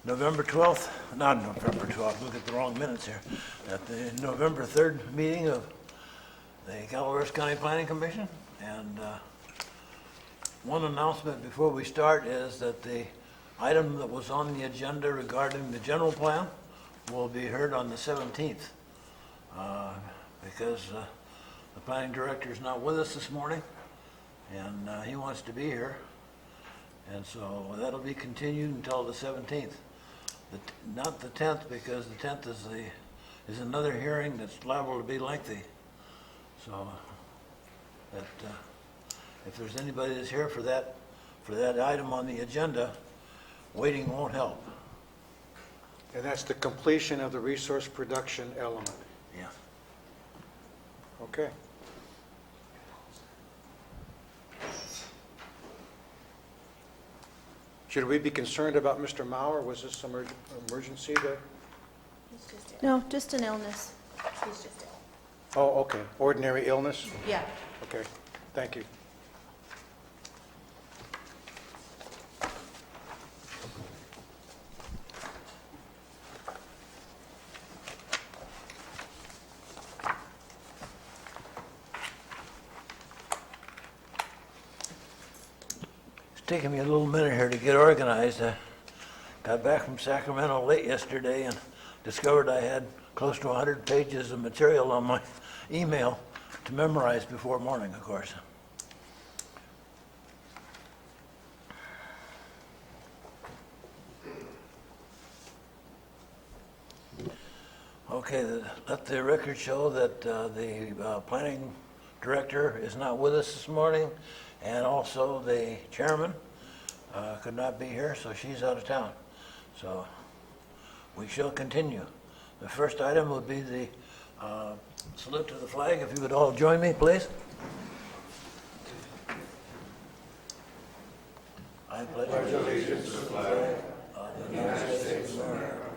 November 12th, not November 12th, look at the wrong minutes here, at the November 3rd meeting of the Calaveras County Planning Commission. And one announcement before we start is that the item that was on the agenda regarding the general plan will be heard on the 17th because the planning director is not with us this morning, and he wants to be here. And so that'll be continued until the 17th. Not the 10th, because the 10th is another hearing that's liable to be lengthy. So that if there's anybody that's here for that item on the agenda, waiting won't help. And that's the completion of the resource production element. Yeah. Okay. Should we be concerned about Mr. Mauer? Was this some emergency there? He's just ill. No, just an illness. He's just ill. Oh, okay. Ordinary illness? Yeah. Okay. Thank you. It's taken me a little minute here to get organized. I got back from Sacramento late yesterday and discovered I had close to 100 pages of material on my email to memorize before morning, of course. Okay, let the record show that the planning director is not with us this morning, and also the chairman could not be here, so she's out of town. So we shall continue. The first item would be the salute to the flag. If you would all join me, please. I pledge allegiance to the flag of the United States of America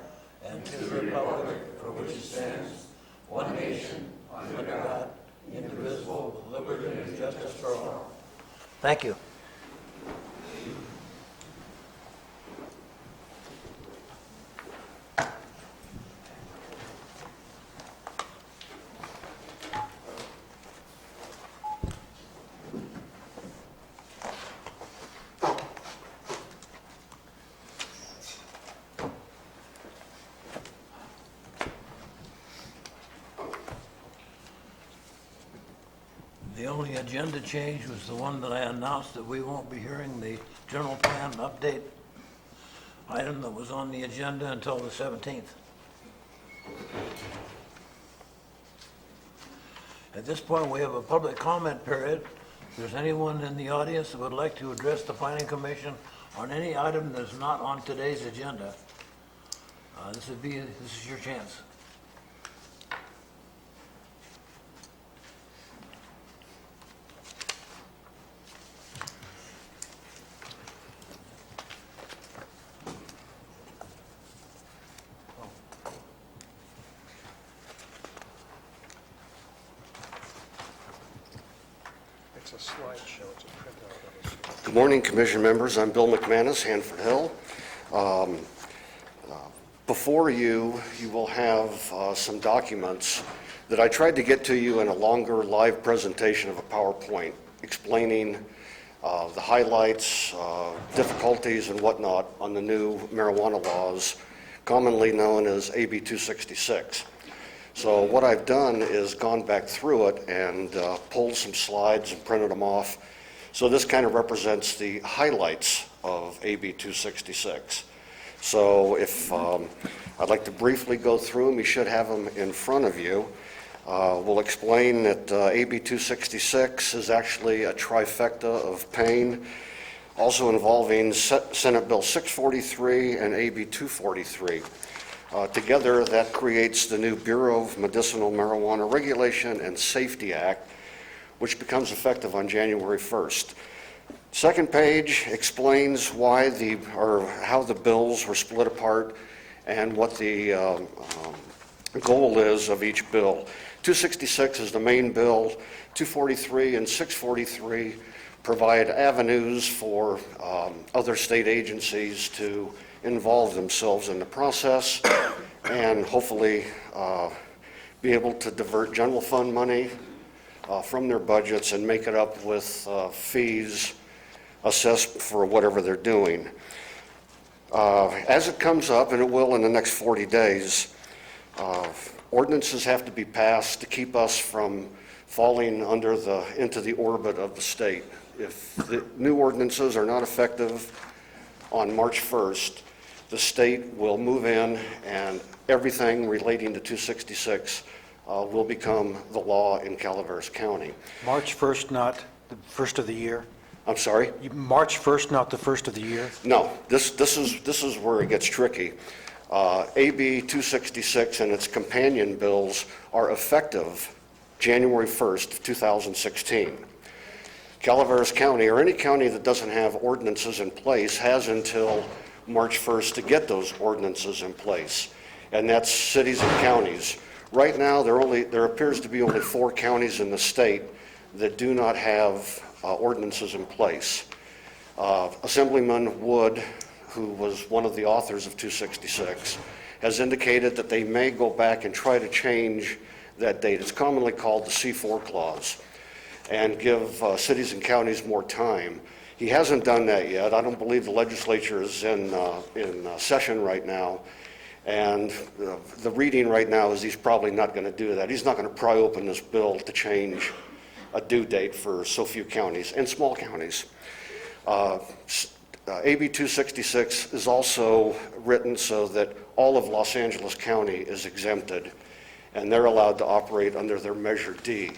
and to the republic for which it stands, one nation, under God, indivisible, with liberty and justice for all. Thank you. The only agenda change was the one that I announced, that we won't be hearing the general plan update item that was on the agenda until the 17th. At this point, we have a public comment period. If there's anyone in the audience that would like to address the Planning Commission on any item that's not on today's agenda, this is your chance. It's a slideshow. It's a printout of it. Good morning, Commission members. I'm Bill McManus, Hanford Hill. Before you will have some documents that I tried to get to you in a longer live presentation of a PowerPoint explaining the highlights, difficulties, and whatnot on the new marijuana laws, commonly known as AB 266. So what I've done is gone back through it and pulled some slides and printed them off. So this kind of represents the highlights of AB 266. So if I'd like to briefly go through them, you should have them in front of you. We'll explain that AB 266 is actually a trifecta of pain, also involving Senate Bill 643 and AB 243. Together, that creates the new Bureau of Medicinal Marijuana Regulation and Safety Act, which becomes effective on January 1st. Second page explains why how the bills were split apart and what the goal is of each bill. 266 is the main bill. 243 and 643 provide avenues for other state agencies to involve themselves in the process and hopefully be able to divert general fund money from their budgets and make it up with fees assessed for whatever they're doing. As it comes up, and it will in the next 40 days, ordinances have to be passed to keep us from falling into the orbit of the state. If the new ordinances are not effective on March 1st, the state will move in and everything relating to 266 will become the law in Calaveras County. March 1st, not the first of the year? I'm sorry? March 1st, not the first of the year? No, this is where it gets tricky. AB 266 and its companion bills are effective January 1st, 2016. Calaveras County, or any county that doesn't have ordinances in place, has until March 1st to get those ordinances in place, and that's cities and counties. Right now, there appears to be only 4 counties in the state that do not have ordinances in place. Assemblyman Wood, who was one of the authors of 266, has indicated that they may go back and try to change that date. It's commonly called the C4 clause, and give cities and counties more time. He hasn't done that yet. I don't believe the legislature is in session right now, and the reading right now is he's probably not going to do that. He's not going to pry open this bill to change a due date for so few counties and small counties. AB 266 is also written so that all of Los Angeles County is exempted, and they're allowed to operate under their Measure D.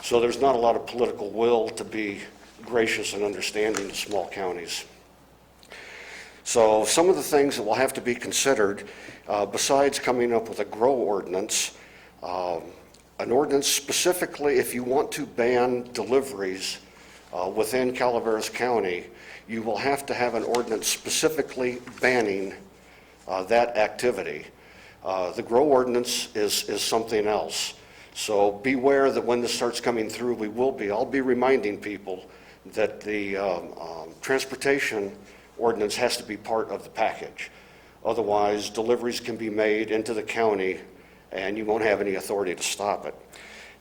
So there's not a lot of political will to be gracious and understanding to small counties. So some of the things that will have to be considered, besides coming up with a grow ordinance, an ordinance specifically if you want to ban deliveries within Calaveras County, you will have to have an ordinance specifically banning that activity. The grow ordinance is something else. So beware that when this starts coming through, I'll be reminding people that the transportation ordinance has to be part of the package. Otherwise, deliveries can be made into the county and you won't have any authority to stop it.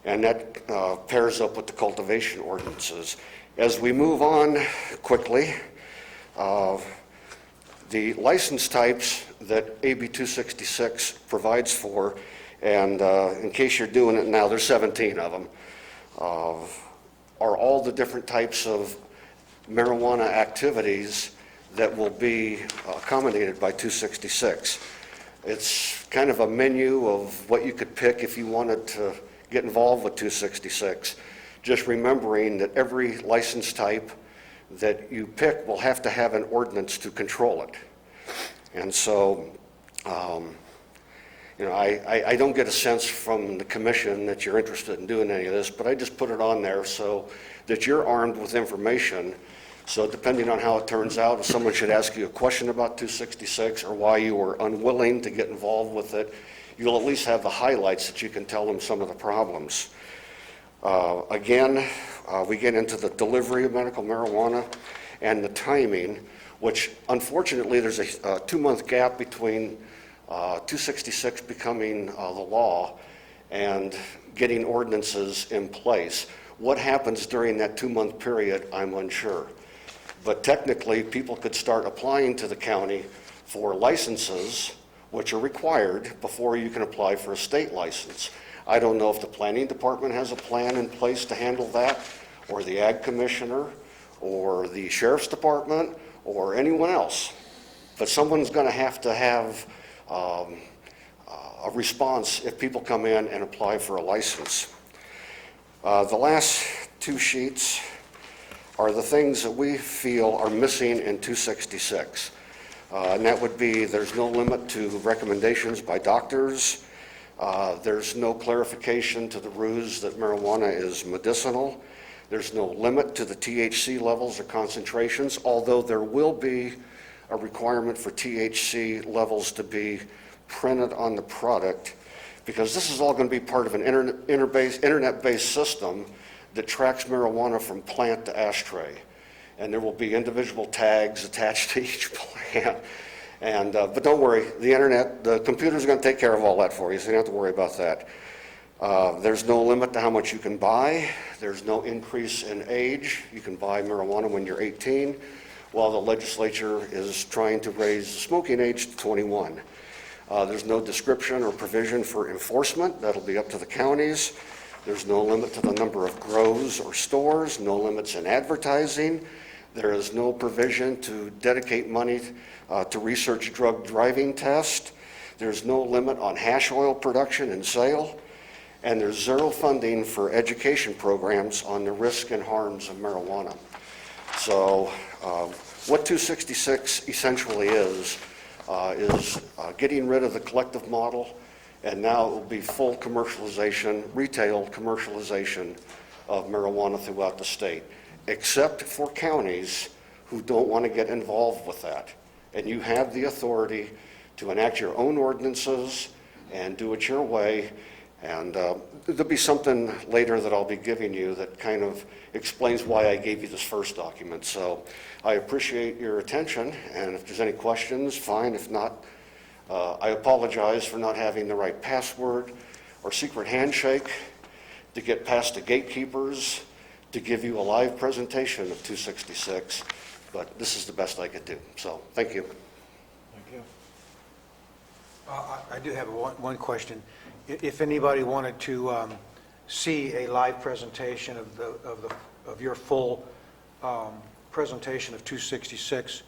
And that pairs up with the cultivation ordinances. As we move on quickly, the license types that AB 266 provides for, and in case you're doing it now, there's 17 of them, are all the different types of marijuana activities that will be accommodated by 266. It's kind of a menu of what you could pick if you wanted to get involved with 266. Just remembering that every license type that you pick will have to have an ordinance to control it. And so, I don't get a sense from the commission that you're interested in doing any of this, but I just put it on there so that you're armed with information. So depending on how it turns out, if someone should ask you a question about 266 or why you were unwilling to get involved with it, you'll at least have the highlights that you can tell them some of the problems. Again, we get into the delivery of medical marijuana and the timing, which unfortunately there's a 2-month gap between 266 becoming the law and getting ordinances in place. What happens during that 2-month period, I'm unsure. But technically, people could start applying to the county for licenses, which are required before you can apply for a state license. I don't know if the planning department has a plan in place to handle that, or the ag commissioner, or the sheriff's department, or anyone else. But someone's going to have a response if people come in and apply for a license. The last 2 sheets are the things that we feel are missing in 266. And that would be there's no limit to recommendations by doctors. There's no clarification to the rules that marijuana is medicinal. There's no limit to the THC levels or concentrations, although there will be a requirement for THC levels to be printed on the product, because this is all going to be part of an internet-based system that tracks marijuana from plant to ashtray. And there will be individual tags attached to each plant. But don't worry, the internet, the computer's going to take care of all that for you, so you don't have to worry about that. There's no limit to how much you can buy. There's no increase in age. You can buy marijuana when you're 18, while the legislature is trying to raise the smoking age to 21. There's no description or provision for enforcement. That'll be up to the counties. There's no limit to the number of grows or stores, no limits in advertising. There is no provision to dedicate money to research drug driving tests. There's no limit on hash oil production and sale. And there's zero funding for education programs on the risks and harms of marijuana. So what 266 essentially is getting rid of the collective model, and now it will be full commercialization, retail commercialization of marijuana throughout the state, except for counties who don't want to get involved with that. And you have the authority to enact your own ordinances and do it your way. And there'll be something later that I'll be giving you that kind of explains why I gave you this first document. So I appreciate your attention, and if there's any questions, fine. If not, I apologize for not having the right password or secret handshake to get past the gatekeepers to give you a live presentation of 266, but this is the best I could do. So thank you. Thank you. I do have one question. If anybody wanted to see a live presentation of your full presentation of 266,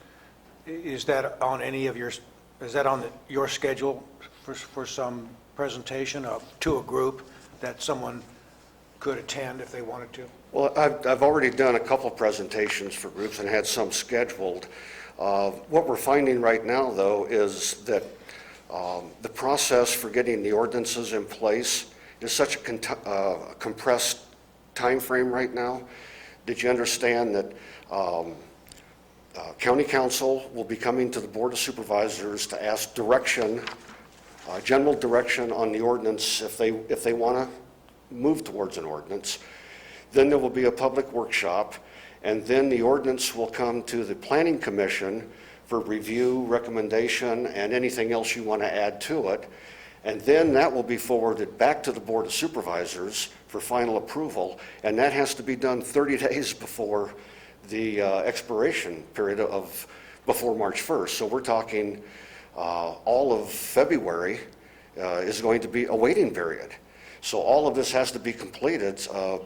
is that on your schedule for some presentation to a group that someone could attend if they wanted to? Well, I've already done a couple presentations for groups and had some scheduled. What we're finding right now, though, is that the process for getting the ordinances in place is such a compressed time frame right now. Did you understand that County Council will be coming to the Board of Supervisors to ask direction, general direction on the ordinance if they want to move towards an ordinance? Then there will be a public workshop, and then the ordinance will come to the Planning Commission for review, recommendation, and anything else you want to add to it. And then that will be forwarded back to the Board of Supervisors for final approval, and that has to be done 30 days before the expiration period before March 1st. So we're talking all of February is going to be a waiting period. So all of this has to be completed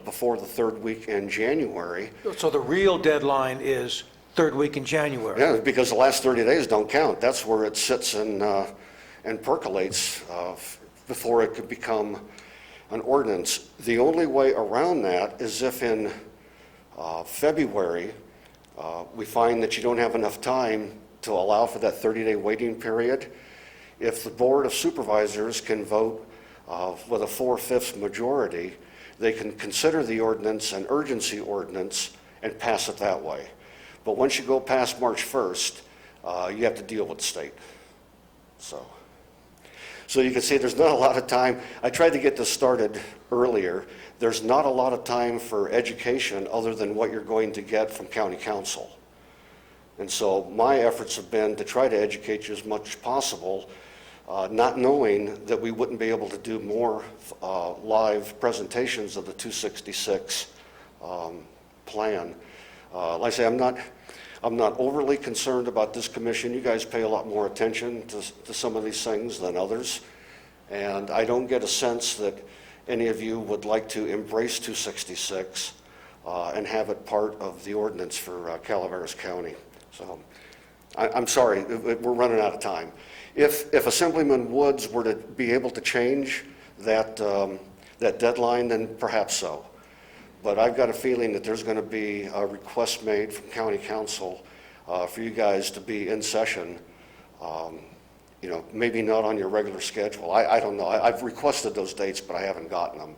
before the third week in January. So the real deadline is third week in January? Yeah, because the last 30 days don't count. That's where it sits and percolates before it could become an ordinance. The only way around that is if in February we find that you don't have enough time to allow for that 30-day waiting period. If the Board of Supervisors can vote with a 4/5 majority, they can consider the ordinance an urgency ordinance and pass it that way. But once you go past March 1st, you have to deal with the state. So you can see there's not a lot of time. I tried to get this started earlier. There's not a lot of time for education other than what you're going to get from County Council. And so my efforts have been to try to educate you as much as possible, not knowing that we wouldn't be able to do more live presentations of the 266 plan. Like I say, I'm not overly concerned about this commission. You guys pay a lot more attention to some of these things than others. And I don't get a sense that any of you would like to embrace 266 and have it part of the ordinance for Calaveras County. So I'm sorry, we're running out of time. If Assemblyman Woods were to be able to change that deadline, then perhaps so. But I've got a feeling that there's going to be a request made from County Council for you guys to be in session, maybe not on your regular schedule. I don't know. I've requested those dates, but I haven't gotten them.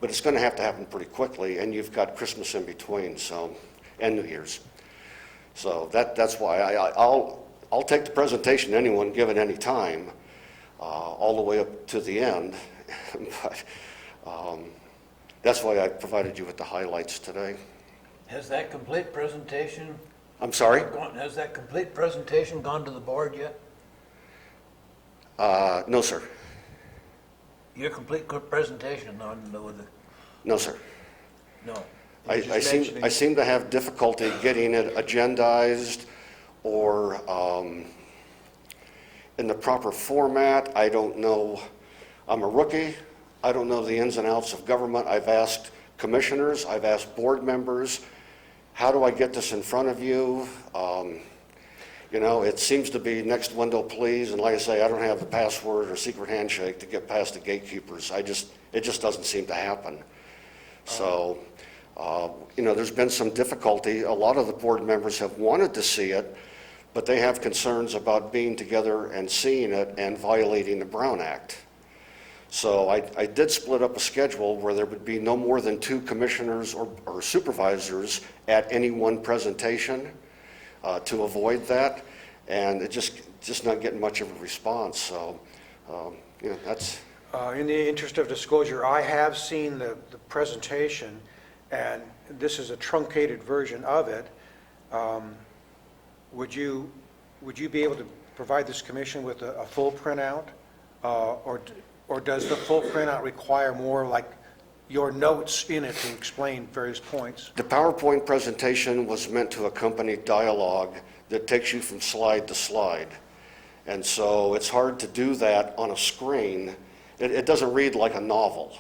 But it's going to have to happen pretty quickly, and you've got Christmas in between, and New Year's. So that's why I'll take the presentation to anyone given any time, all the way up to the end. But that's why I provided you with the highlights today. Has that complete presentation? I'm sorry? Has that complete presentation gone to the board yet? No, sir. Your complete presentation with the, No, sir. no. I You're just mentioning- I seem to have difficulty getting it agendized or in the proper format. I don't know. I'm a rookie. I don't know the ins and outs of government. I've asked commissioners, I've asked board members, how do I get this in front of you? You know, it seems to be next window, please. And like I say, I don't have the password or secret handshake to get past the gatekeepers. It just doesn't seem to happen. So, you know, there's been some difficulty. A lot of the board members have wanted to see it, but they have concerns about being together and seeing it and violating the Brown Act. So I did split up a schedule where there would be no more than 2 commissioners or supervisors at any one presentation to avoid that, and it just not getting much of a response. So, you know, that's... In the interest of disclosure, I have seen the presentation, and this is a truncated version of it. Would you be able to provide this commission with a full printout? Or does the full printout require more like your notes in it to explain various points? The PowerPoint presentation was meant to accompany dialogue that takes you from slide to slide. And so it's hard to do that on a screen. It doesn't read like a novel.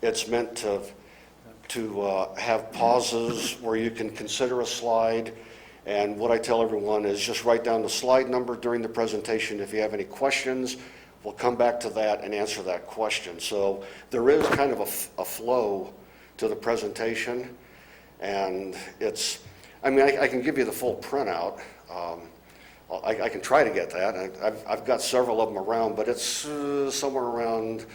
It's meant to have pauses where you can consider a slide. And what I tell everyone is just write down the slide number during the presentation. If you have any questions, we'll come back to that and answer that question. So there is kind of a flow to the presentation, and it's, I mean, I can give you the full printout. I can try to get that. I've got several of them around, but it's somewhere around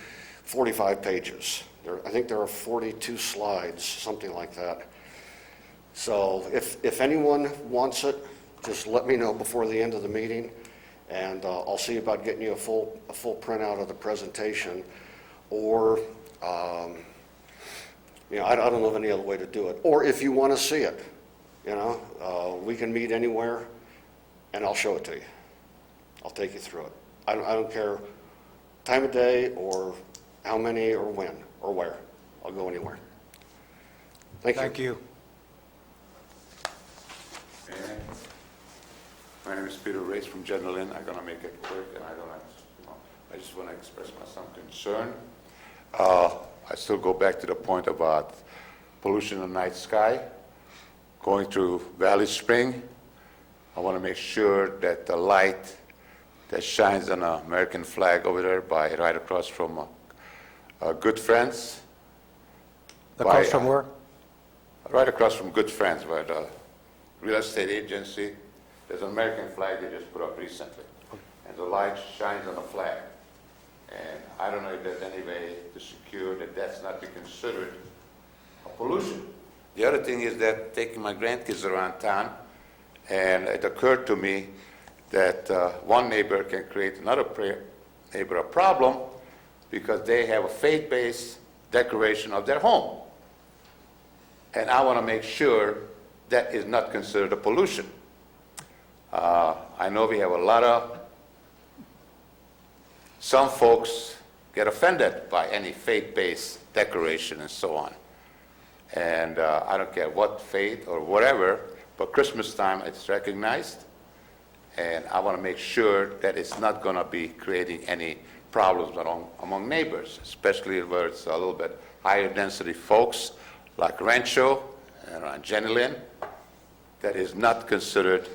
45 pages. I think there are 42 slides, something like that. So if anyone wants it, just let me know before the end of the meeting, and I'll see about getting you a full printout of the presentation. Or, you know, I don't know of any other way to do it. Or if you want to see it, you know, we can meet anywhere, and I'll show it to you. I'll take you through it. I don't care time of day or how many or when or where. I'll go anywhere. Thank you. Thank you. My name is Peter Race from General Inn. I'm going to make it quick, and I just want to express some concern. I still go back to the point about pollution in the night sky. Going through Valley Spring, I want to make sure that the light that shines on the American flag over there right across from Good Friends. Across from where? Right across from Good Friends, where the real estate agency, there's an American flag they just put up recently. And the light shines on the flag. And I don't know if there's any way to secure that that's not be considered a pollution. The other thing is that taking my grandkids around town, and it occurred to me that one neighbor can create another neighbor a problem because they have a faith-based decoration of their home. And I want to make sure that is not considered a pollution. I know we have a lot of, some folks get offended by any faith-based decoration and so on. And I don't care what faith or whatever, but Christmas time it's recognized. And I want to make sure that it's not going to be creating any problems among neighbors, especially where it's a little bit higher density folks like Rancho and around Jenny Lynn. That is not considered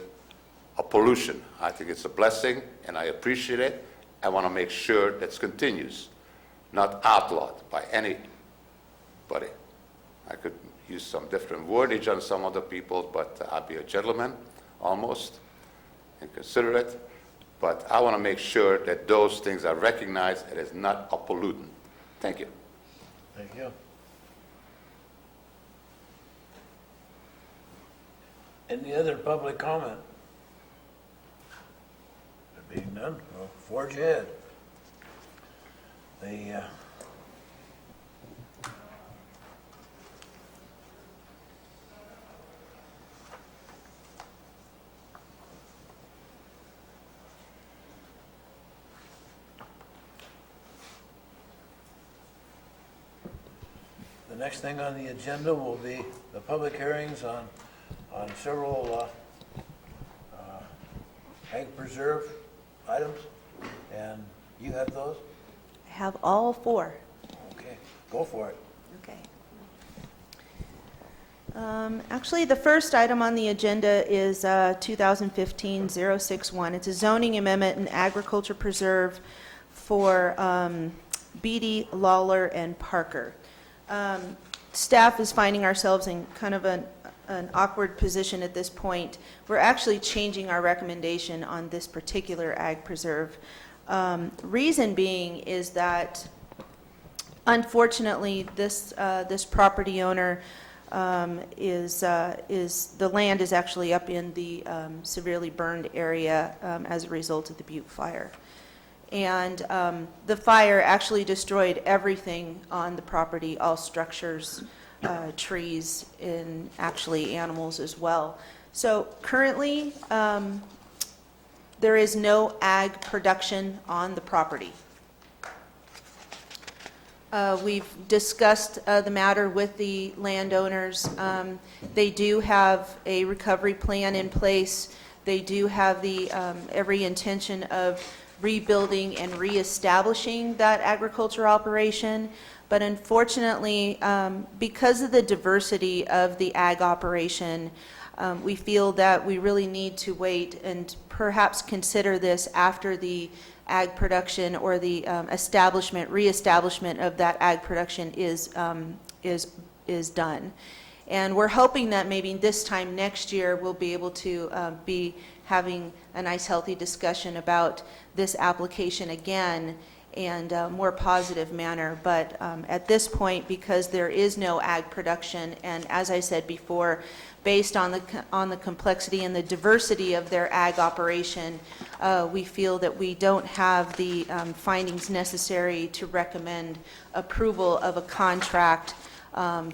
a pollution. I think it's a blessing, and I appreciate it. I want to make sure that continues, not outlawed by anybody. I could use some different wordage on some other people, but I'll be a gentleman, almost, and considerate. But I want to make sure that those things are recognized. It is not a pollutant. Thank you. Thank you. Any other public comment? There being none, we'll forge ahead. The next thing on the agenda will be the public hearings on several ag preserve items, and you have those? I have all four. Okay, go for it. Okay. Actually, the first item on the agenda is 2015-061. It's a zoning amendment and agriculture preserve for Beatty, Lawler, and Parker. Staff is finding ourselves in kind of an awkward position at this point. We're actually changing our recommendation on this particular ag preserve. Reason being is that, unfortunately, this property owner the land is actually up in the severely burned area as a result of the Butte fire. And the fire actually destroyed everything on the property, all structures, trees, and actually animals as well. So currently, there is no ag production on the property. We've discussed the matter with the landowners. They do have a recovery plan in place. They do have the every intention of rebuilding and reestablishing that agriculture operation. But unfortunately, because of the diversity of the ag operation, we feel that we really need to wait and perhaps consider this after the ag production or the reestablishment of that ag production is done. And we're hoping that maybe this time next year we'll be able to be having a nice healthy discussion about this application again and a more positive manner. But at this point, because there is no ag production, and as I said before, based on the complexity and the diversity of their ag operation, we feel that we don't have the findings necessary to recommend approval of a contract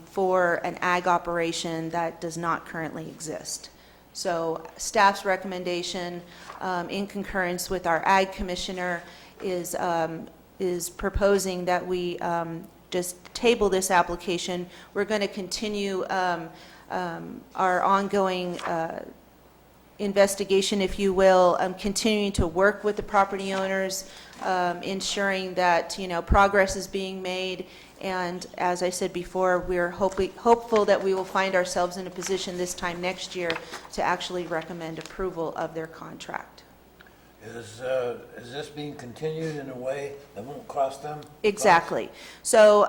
for an ag operation that does not currently exist. So staff's recommendation, in concurrence with our ag commissioner, is proposing that we just table this application. We're going to continue our ongoing investigation, if you will, continuing to work with the property owners, ensuring that progress is being made. And as I said before, we're hopeful that we will find ourselves in a position this time next year to actually recommend approval of their contract. Is this being continued in a way that won't cost them? Exactly. So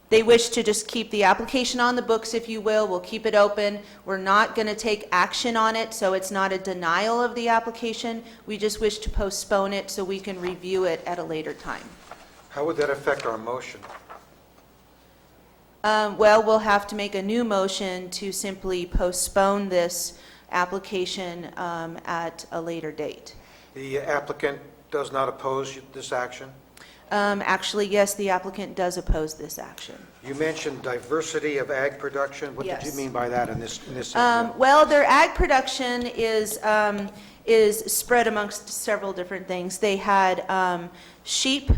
they wish to just keep the application on the books, if you will. We'll keep it open. We're not going to take action on it, so it's not a denial of the application. We just wish to postpone it so we can review it at a later time. How would that affect our motion? Well, we'll have to make a new motion to simply postpone this application at a later date. The applicant does not oppose this action? Actually, yes, the applicant does oppose this action. You mentioned diversity of ag production. What did you Yes. mean by that in this? Well, their ag production is spread amongst several different things. They had sheep.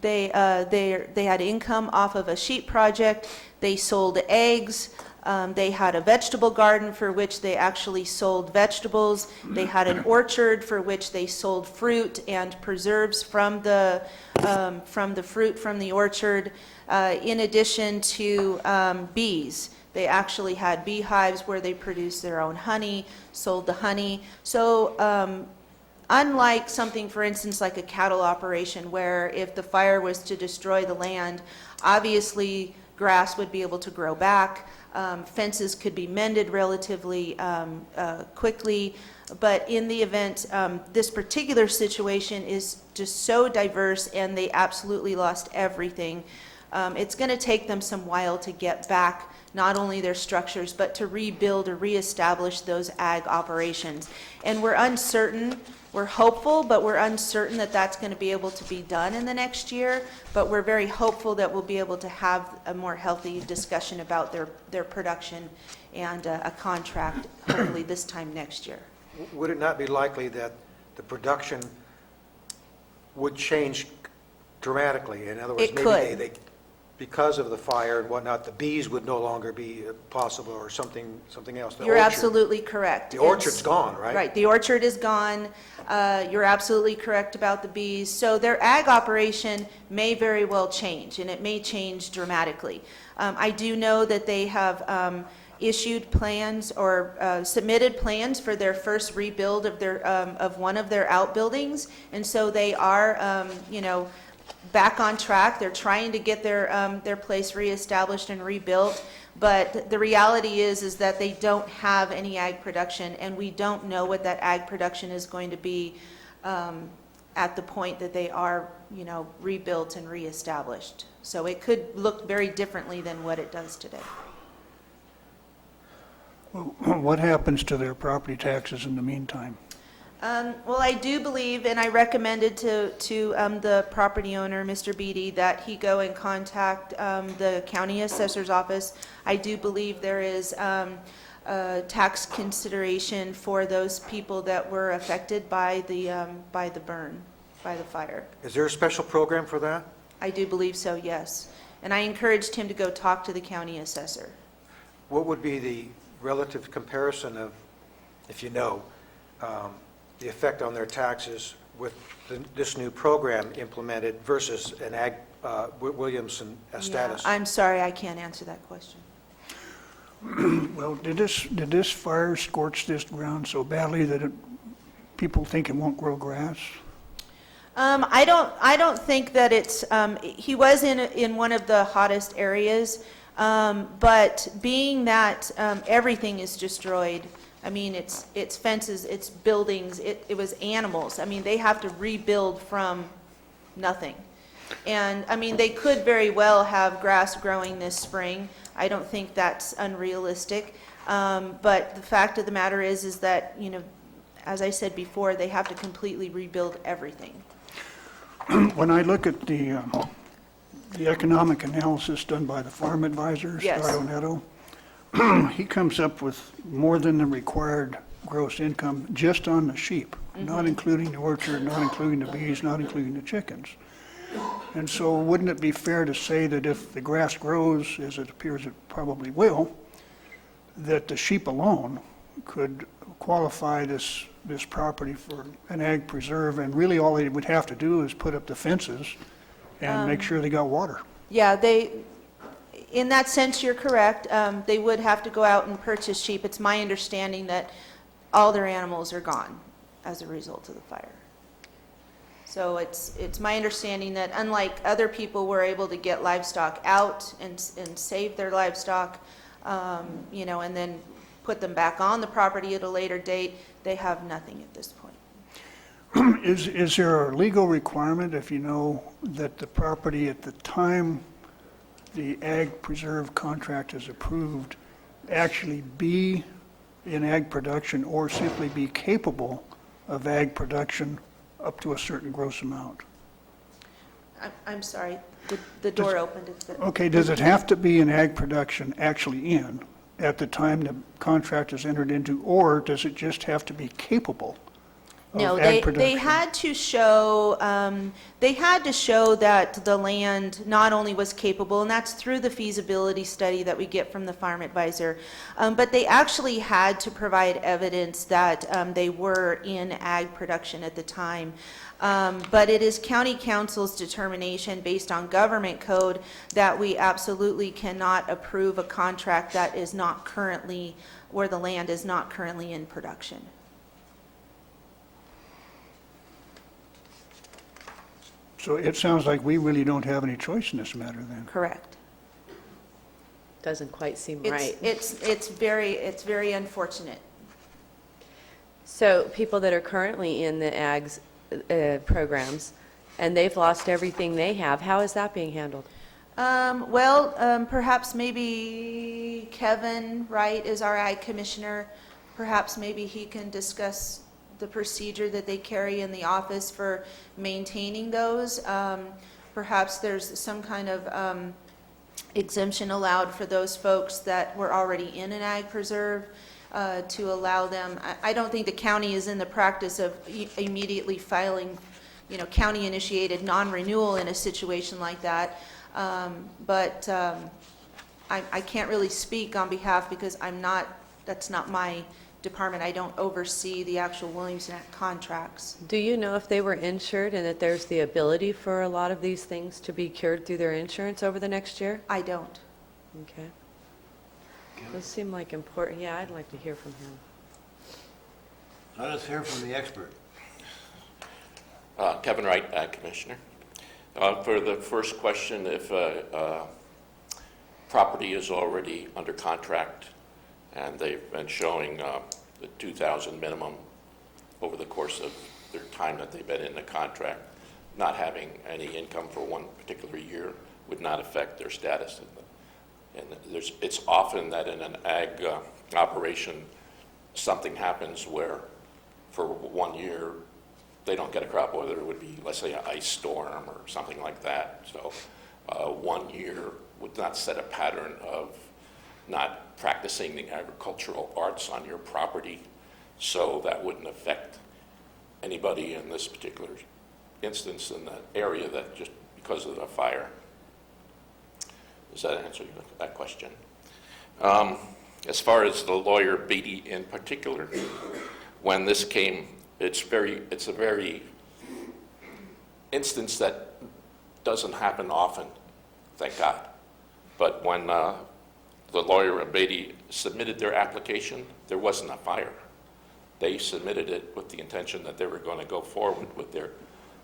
They had income off of a sheep project. They sold eggs. They had a vegetable garden for which they actually sold vegetables. They had an orchard for which they sold fruit and preserves from the fruit from the orchard. In addition to bees, they actually had beehives where they produced their own honey, sold the honey. So unlike something, for instance, like a cattle operation, where if the fire was to destroy the land, obviously grass would be able to grow back, fences could be mended relatively quickly, but in the event, this particular situation is just so diverse and they absolutely lost everything. It's going to take them some while to get back not only their structures, but to rebuild or reestablish those ag operations. And we're uncertain. We're hopeful, but we're uncertain that that's going to be able to be done in the next year. But we're very hopeful that we'll be able to have a more healthy discussion about their production and a contract hopefully this time next year. Would it not be likely that the production would change dramatically? In other words, It could. they because of the fire and whatnot, the bees would no longer be possible or something else? The You're orchard- absolutely correct. The orchard's gone, right? Right, the orchard is gone. You're absolutely correct about the bees. So their ag operation may very well change, and it may change dramatically. I do know that they have issued plans or submitted plans for their first rebuild of one of their outbuildings, and so they are, back on track. They're trying to get their place reestablished and rebuilt. But the reality is that they don't have any ag production, and we don't know what that ag production is going to be at the point that they are, rebuilt and reestablished. So it could look very differently than what it does today. What happens to their property taxes in the meantime? Well, I do believe, and I recommended to the property owner, Mr. Beatty, that he go and contact the county assessor's office. I do believe there is tax consideration for those people that were affected by the burn, by the fire. Is there a special program for that? I do believe so, yes. And I encouraged him to go talk to the county assessor. What would be the relative comparison of, if you know, the effect on their taxes with this new program implemented versus an ag, Williamson status? Yeah, I'm sorry, I can't answer that question. Well, did this fire scorch this ground so badly that people think it won't grow grass? I don't think that it's, he was in one of the hottest areas, but being that everything is destroyed, I mean, it's fences, it's buildings, it was animals. I mean, they have to rebuild from nothing. And, I mean, they could very well have grass growing this spring. I don't think that's unrealistic. But the fact of the matter is that, as I said before, they have to completely rebuild everything. When I look at the economic analysis done by the farm advisor, Yes. Stardo Neto, he comes up with more than the required gross income just on the sheep, not including the orchard, not including the bees, not including the chickens. And so wouldn't it be fair to say that if the grass grows, as it appears it probably will, that the sheep alone could qualify this property for an ag preserve, and really all they would have to do is put up the fences and make sure they got water? Yeah, in that sense, you're correct. They would have to go out and purchase sheep. It's my understanding that all their animals are gone as a result of the fire. So it's my understanding that unlike other people were able to get livestock out and save their livestock, and then put them back on the property at a later date, they have nothing at this point. Is there a legal requirement, if you know, that the property at the time the ag preserve contract is approved actually be in ag production or simply be capable of ag production up to a certain gross amount? I'm sorry, the door opened. Okay, does it have to be in ag production actually in at the time the contract is entered into, or does it just have to be capable No, of ag they production? had to show, that the land not only was capable, and that's through the feasibility study that we get from the farm advisor, but they actually had to provide evidence that they were in ag production at the time. But it is county council's determination based on government code that we absolutely cannot approve a contract that is not currently, where the land is not currently in production. So it sounds like we really don't have any choice in this matter then. Correct. Doesn't quite seem It's, right. it's very unfortunate. So people that are currently in the ags programs, and they've lost everything they have, how is that being handled? Perhaps maybe Kevin Wright is our ag commissioner. Perhaps maybe he can discuss the procedure that they carry in the office for maintaining those. Perhaps there's some kind of exemption allowed for those folks that were already in an ag preserve to allow them. I don't think the county is in the practice of immediately filing, county-initiated non-renewal in a situation like that. But I can't really speak on behalf because that's not my department. I don't oversee the actual Williamson Act contracts. Do you know if they were insured and that there's the ability for a lot of these things to be cured through their insurance over the next year? I don't. Okay. Those seem like important, yeah, I'd like to hear from him. Let us hear from the expert. Kevin Wright, Commissioner. For the first question, if property is already under contract and they've been showing the 2,000 minimum over the course of their time that they've been in the contract, not having any income for one particular year would not affect their status. And it's often that in an ag operation, something happens where for 1 year, they don't get a crop, whether it would be, let's say, an ice storm or something like that. So 1 year would not set a pattern of not practicing the agricultural arts on your property. So that wouldn't affect anybody in this particular instance in that area that just because of the fire. Does that answer that question? As far as the lawyer Beatty in particular, when this came, it's a very instance that doesn't happen often, thank God. But when the lawyer and Beatty submitted their application, there wasn't a fire. They submitted it with the intention that they were going to go forward with their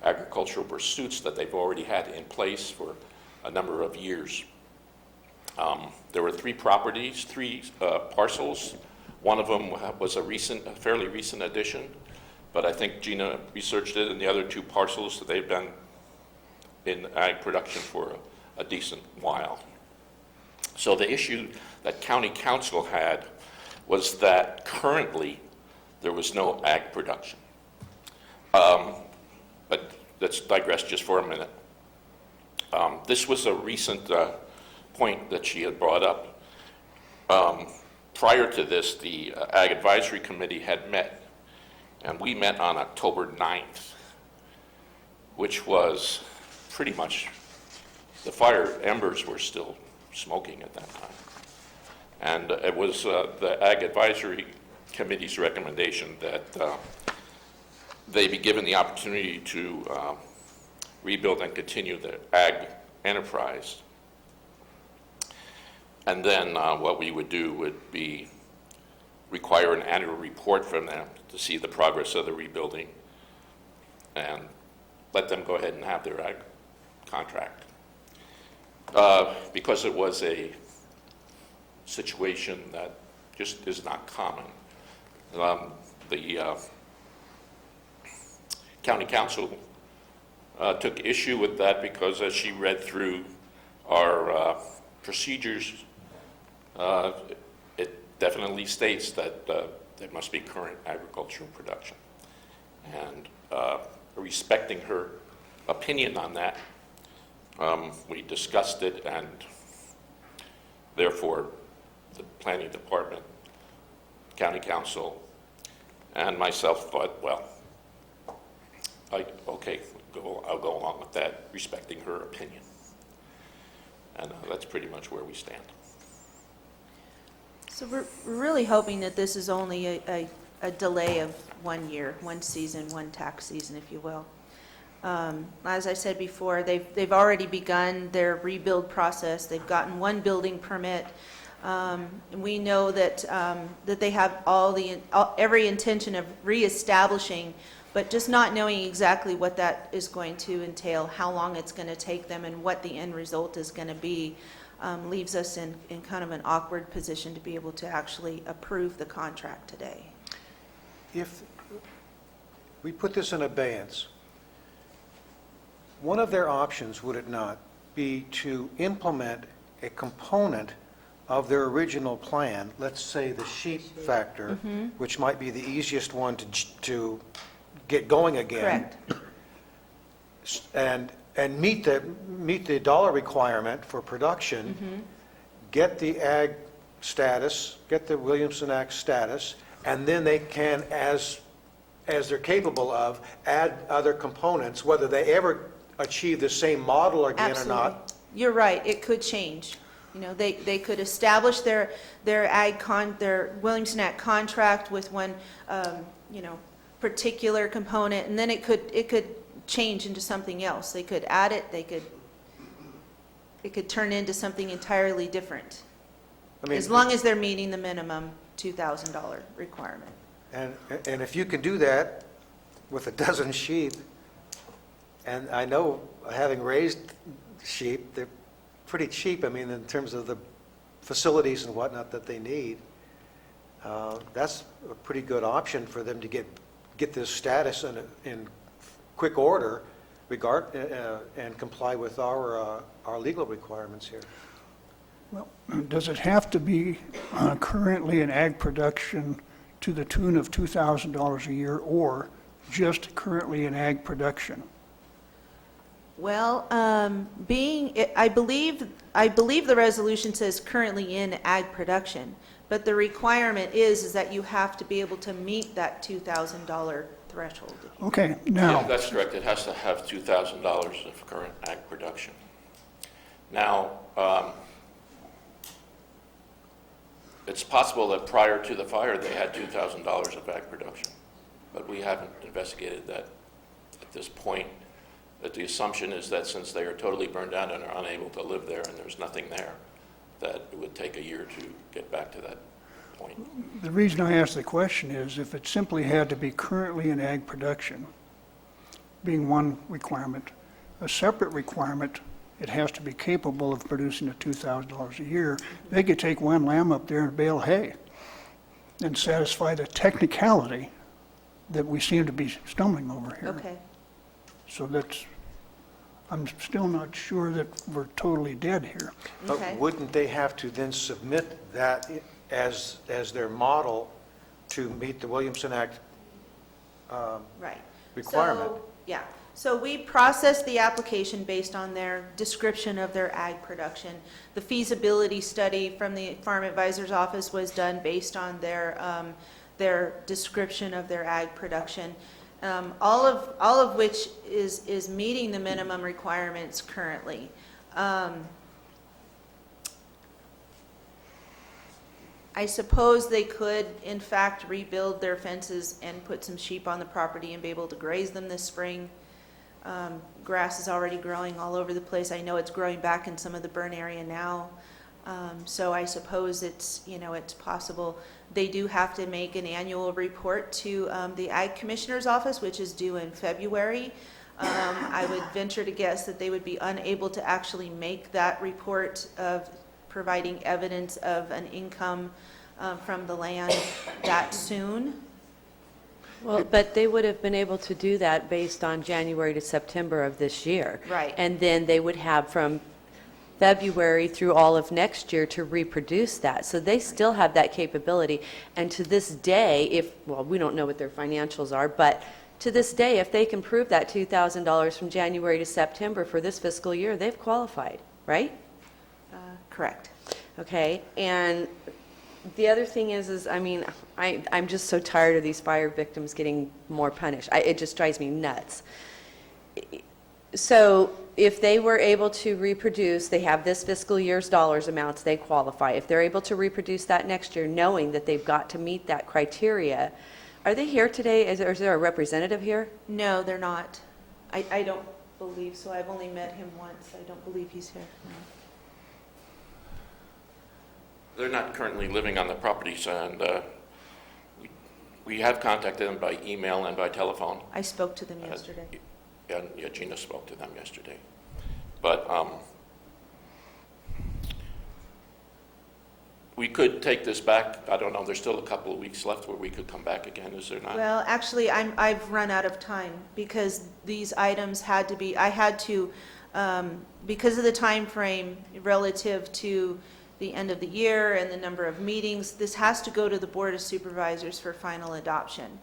agricultural pursuits that they've already had in place for a number of years. There were three properties, three parcels. One of them was a fairly recent addition, but I think Gina researched it, and the other two parcels, they've been in ag production for a decent while. So the issue that County Council had was that currently there was no ag production. But let's digress just for a minute. This was a recent point that she had brought up. Prior to this, the Ag Advisory Committee had met, and we met on October 9th, which was pretty much, the fire embers were still smoking at that time. And it was the Ag Advisory Committee's recommendation that they be given the opportunity to rebuild and continue the ag enterprise. And then what we would do would be require an annual report from them to see the progress of the rebuilding and let them go ahead and have their ag contract. Because it was a situation that just is not common. The County Council took issue with that because as she read through our procedures, it definitely states that there must be current agricultural production. And respecting her opinion on that, we discussed it, and therefore the Planning Department, County Council, and myself thought, well, okay, I'll go along with that, respecting her opinion. And that's pretty much where we stand. So we're really hoping that this is only a delay of 1 year, one season, one tax season, if you will. As I said before, they've already begun their rebuild process. They've gotten one building permit. And we know that that they have every intention of reestablishing, but just not knowing exactly what that is going to entail, how long it's going to take them, and what the end result is going to be, leaves us in kind of an awkward position to be able to actually approve the contract today. If we put this in abeyance, one of their options, would it not, be to implement a component of their original plan, let's say the sheep factor, which might be the easiest one to get going again. Correct. And meet the dollar requirement for production, get the ag status, get the Williamson Act status, and then they can, as they're capable of, add other components, whether they ever achieve the same model again or not, you're right, it could change. You know, they could establish their Williamson Act contract with one, you know, particular component, and then it could change into something else. They could add it, it could turn into something entirely different, I mean, as long as they're meeting the minimum $2,000 requirement. And if you can do that with a dozen sheep, and I know, having raised sheep, they're pretty cheap, I mean, in terms of the facilities and whatnot that they need, that's a pretty good option for them to get this status in quick order, and comply with our legal requirements here. Well, does it have to be currently in ag production to the tune of $2,000 a year, or just currently in ag production? Well, I believe the resolution says currently in ag production, but the requirement is that you have to be able to meet that $2,000 threshold. Okay, Yeah, now, that's correct. It has to have $2,000 of current ag production. Now, it's possible that prior to the fire, they had $2,000 of ag production, but we haven't investigated that at this point. But the assumption is that since they are totally burned out and are unable to live there and there's nothing there, that it would take a year to get back to that point. the reason I ask the question is if it simply had to be currently in ag production, being one requirement, a separate requirement, it has to be capable of producing at $2,000 a year. They could take one lamb up there and bale hay and satisfy the technicality that we seem to be stumbling over here. Okay. So I'm still not sure that we're totally dead here. But Okay. wouldn't they have to then submit that as their model to meet the Williamson Act Right. requirement? So, yeah, so we processed the application based on their description of their ag production. The feasibility study from the Farm Advisor's Office was done based on their description of their ag production. All of which is meeting the minimum requirements currently. I suppose they could, in fact, rebuild their fences and put some sheep on the property and be able to graze them this spring. Grass is already growing all over the place. I know it's growing back in some of the burn area now. So I suppose it's possible. They do have to make an annual report to the Ag Commissioner's Office, which is due in February. I would venture to guess that they would be unable to actually make that report of providing evidence of an income from the land that soon. Well, but they would have been able to do that based on January to September of this year. Right. And then they would have from February through all of next year to reproduce that. So they still have that capability. And to this day, we don't know what their financials are, but to this day, if they can prove that $2,000 from January to September for this fiscal year, they've qualified, right? Correct. Okay, and the other thing is I mean, I'm just so tired of these fire victims getting more punished. It just drives me nuts. So if they were able to reproduce, they have this fiscal year's dollars amounts, they qualify. If they're able to reproduce that next year, knowing that they've got to meet that criteria, are they here today? Is there a representative here? No, they're not. I don't believe so. I've only met him once. I don't believe he's here. No. They're not currently living on the properties, and we have contacted them by email and by telephone. I spoke to them yesterday. And Gina spoke to them yesterday. But we could take this back. I don't know, there's still a couple of weeks left where we could come back again, is there not? Well, actually, I've run out of time because these items had to be, because of the time frame relative to the end of the year and the number of meetings, this has to go to the Board of Supervisors for final adoption.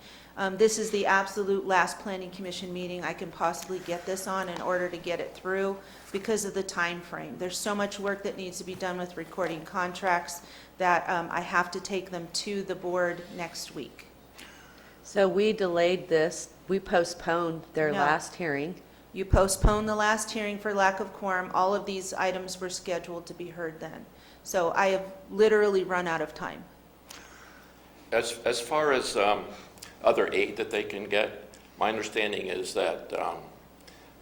This is the absolute last Planning Commission meeting I can possibly get this on in order to get it through because of the time frame. There's so much work that needs to be done with recording contracts that I have to take them to the board next week. So we delayed this, we postponed their No. last hearing. You postponed the last hearing for lack of quorum. All of these items were scheduled to be heard then. So I have literally run out of time. As far as other aid that they can get, my understanding is that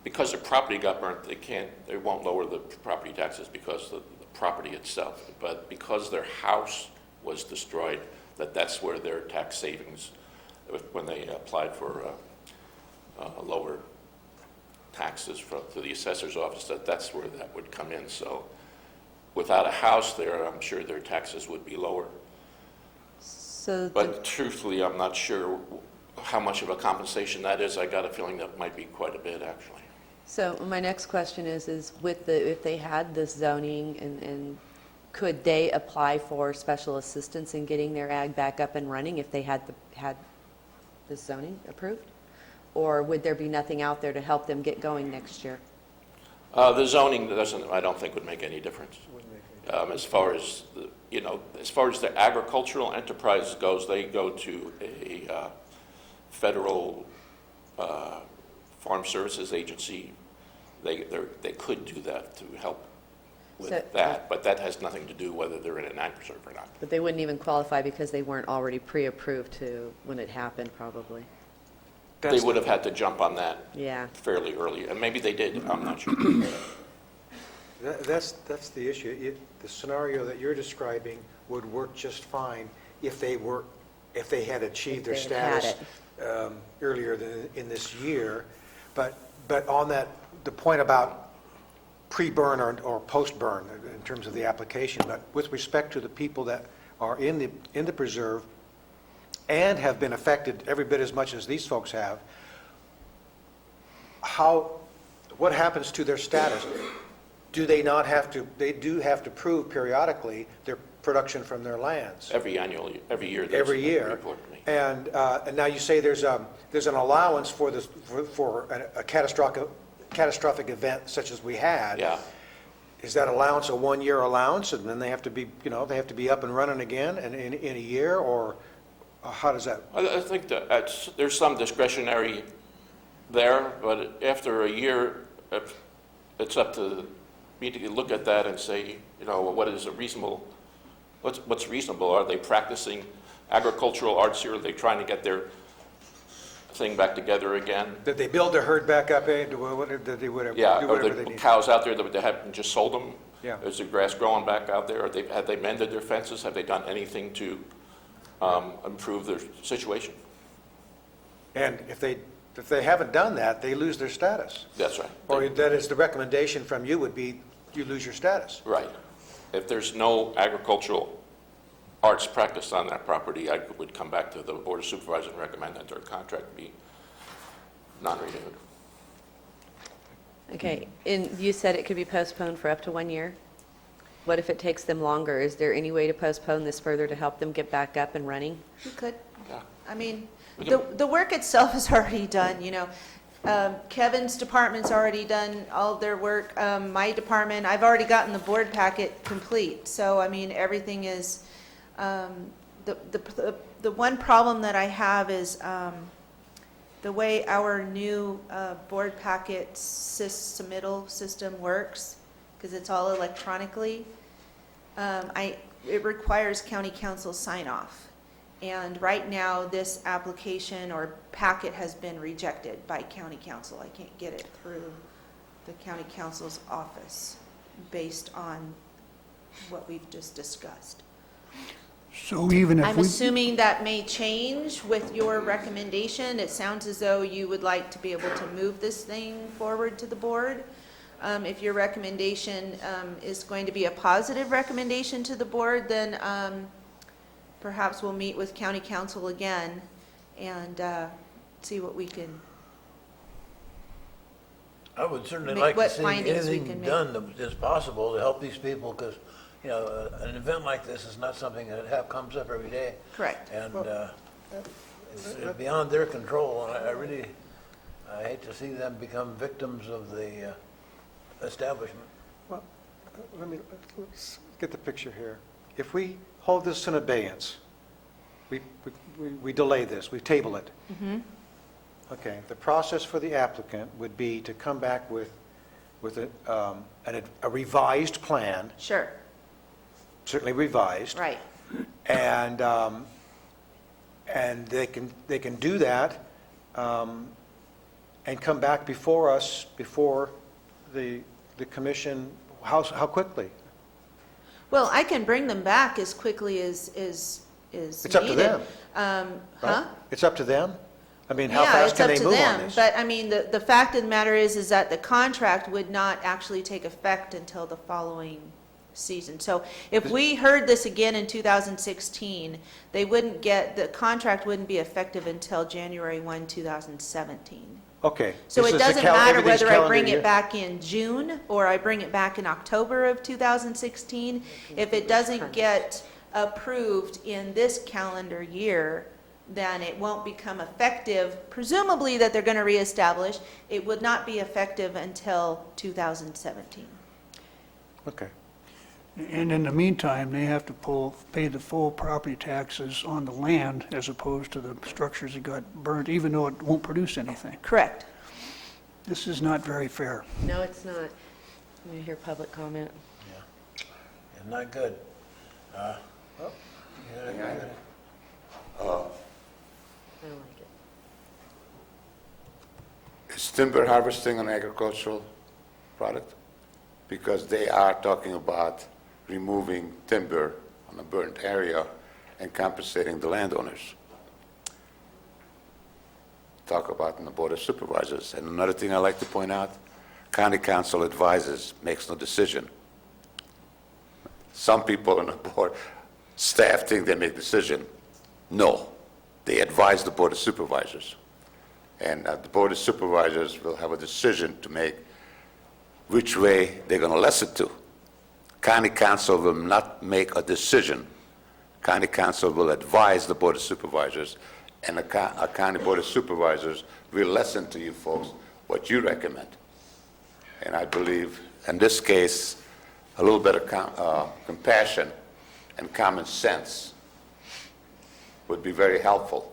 because the property got burnt, they won't lower the property taxes because of the property itself. But because their house was destroyed, that's where their tax savings, when they applied for lower taxes to the assessor's office, that's where that would come in. So without a house there, I'm sure their taxes would be lower. So, But truthfully, I'm not sure how much of a compensation that is. I got a feeling that might be quite a bit, actually. so my next question is with if they had this zoning and could they apply for special assistance in getting their ag back up and running if they had this zoning approved? Or would there be nothing out there to help them get going next year? The zoning I don't think would make any difference. As far as as far as the agricultural enterprise goes, they go to a federal farm services agency. They could do that to help with So- that, but that has nothing to do whether they're in an ag reserve or not. But they wouldn't even qualify because they weren't already pre-approved when it happened, probably. They would have had to jump on that Yeah. fairly early, and maybe they did. I'm not sure. That's the issue. The scenario that you're describing would work just fine if they had achieved their If they had status earlier in this year. But on the point about pre-burn or post-burn in terms of the application, but with respect to the people that are in the preserve and have been affected every bit as much as these folks have, what happens to their status? Do they not have to, they do have to prove periodically their production from their lands? Every year. there's Every a year. report to me. And now you say there's an allowance for a catastrophic event such as we had. Yeah. Is that allowance a one-year allowance, and then they have to be, they have to be up and running again in a year, or how does that? I think that there's some discretionary there, but after a year, it's up to me to look at that and say, what is a reasonable, what's reasonable? Are they practicing agricultural arts here? Are they trying to get their thing back together again? Did they build their herd back up, did they do Yeah, are whatever they the need? cows out there that they haven't just sold them? Yeah. Is the grass growing back out there? Have they mended their fences? Have they done anything to improve their situation? And if they haven't done that, they lose their status. That's right. Or that is, the recommendation from you would be, you lose your status. Right. If there's no agricultural arts practiced on that property, I would come back to the Board of Supervisors and recommend that their contract be non-renewed. Okay, and you said it could be postponed for up to 1 year? What if it takes them longer? Is there any way to postpone this further to help them get back up and running? You could. Yeah. I mean, We can- the work itself is already done, Kevin's department's already done all their work. My department, I've already gotten the board packet complete. So, I mean, everything is, the one problem that I have is the way our new board packet submittal system works, because it's all electronically. It requires county council sign off. And right now, this application or packet has been rejected by county council. I can't get it through the county council's office based on what we've just discussed. So even if I'm we, assuming that may change with your recommendation. It sounds as though you would like to be able to move this thing forward to the board. If your recommendation is going to be a positive recommendation to the board, then perhaps we'll meet with county council again and see what we can, I would certainly Make like to what see findings we anything can make. done that is possible to help these people, because, an event like this is not something that comes up every day. correct. And it's beyond their control, and I hate to see them become victims of the establishment. Well, let's get the picture here. If we hold this in abeyance, we delay this, we table it. Okay, the process for the applicant would be to come back with a revised plan, Sure, certainly revised. right. And they can do that and come back before us, before the commission, how quickly? Well, I can bring them back as quickly as It's up to needed. them, Huh? right? It's up to them? I mean, how Yeah, fast it's can up they to move on them. this? But, I mean, the fact of the matter is that the contract would not actually take effect until the following season. So if we heard this again in 2016, the contract wouldn't be effective until January 1, 2017. Okay. So this it is the doesn't matter everything's whether I calendar bring year? it back in June or I bring it back in October of 2016. If it doesn't get approved in this calendar year, then it won't become effective, presumably that they're going to reestablish. It would not be effective until 2017. Okay. And in the meantime, they have to pay the full property taxes on the land as opposed to the structures that got burnt, even though it won't produce anything. Correct. This is not very fair. No, it's not. Let me hear public comment. And not good. Yeah, good. I don't like it. Is timber harvesting an agricultural product? Because they are talking about removing timber on a burnt area and compensating the landowners. Talk about in the Board of Supervisors. And another thing I'd like to point out, county council advises, makes no decision. Some people on the board, staff think they make decision. No, they advise the Board of Supervisors. And the Board of Supervisors will have a decision to make which way they're going to listen to. County council will not make a decision. County council will advise the Board of Supervisors, and a county Board of Supervisors will listen to you folks, what you recommend. And I believe, in this case, a little bit of compassion and common sense would be very helpful.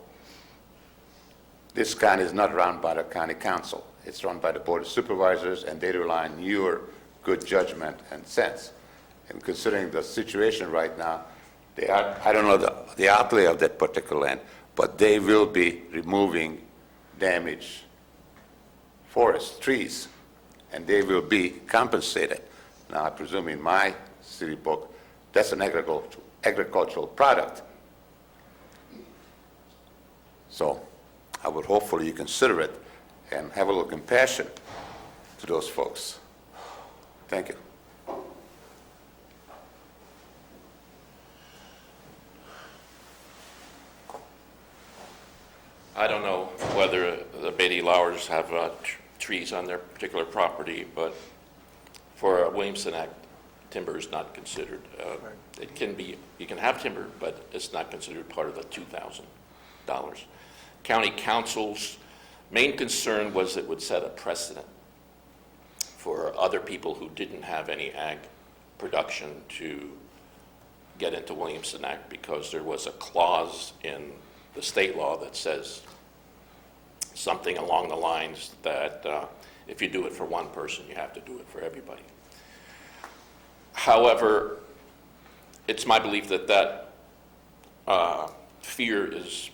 This county is not run by the county council. It's run by the Board of Supervisors, and they rely on your good judgment and sense. And considering the situation right now, I don't know the outlay of that particular land, but they will be removing damaged forest, trees, and they will be compensated. Now, I presume in my city book, that's an agricultural product. So I would hopefully you consider it and have a little compassion to those folks. Thank you. I don't know whether the Beatty Lowers have trees on their particular property, but for a Williamson Act, timber is not considered. It can be, you can have timber, but it's not considered part of the $2,000. County council's main concern was it would set a precedent for other people who didn't have any ag production to get into Williamson Act, because there was a clause in the state law that says something along the lines that if you do it for one person, you have to do it for everybody. However, it's my belief that that fear is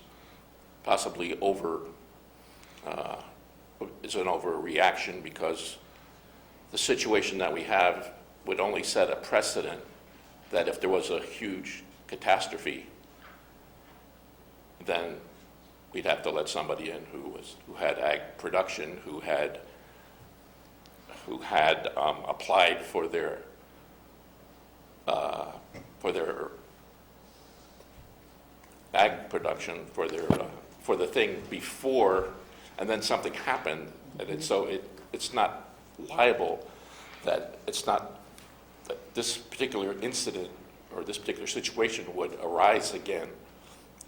possibly is an overreaction, because the situation that we have would only set a precedent that if there was a huge catastrophe, then we'd have to let somebody in who had ag production, who had applied for their ag production, for the thing before, and then something happened, and it's not liable, that this particular incident or this particular situation would arise again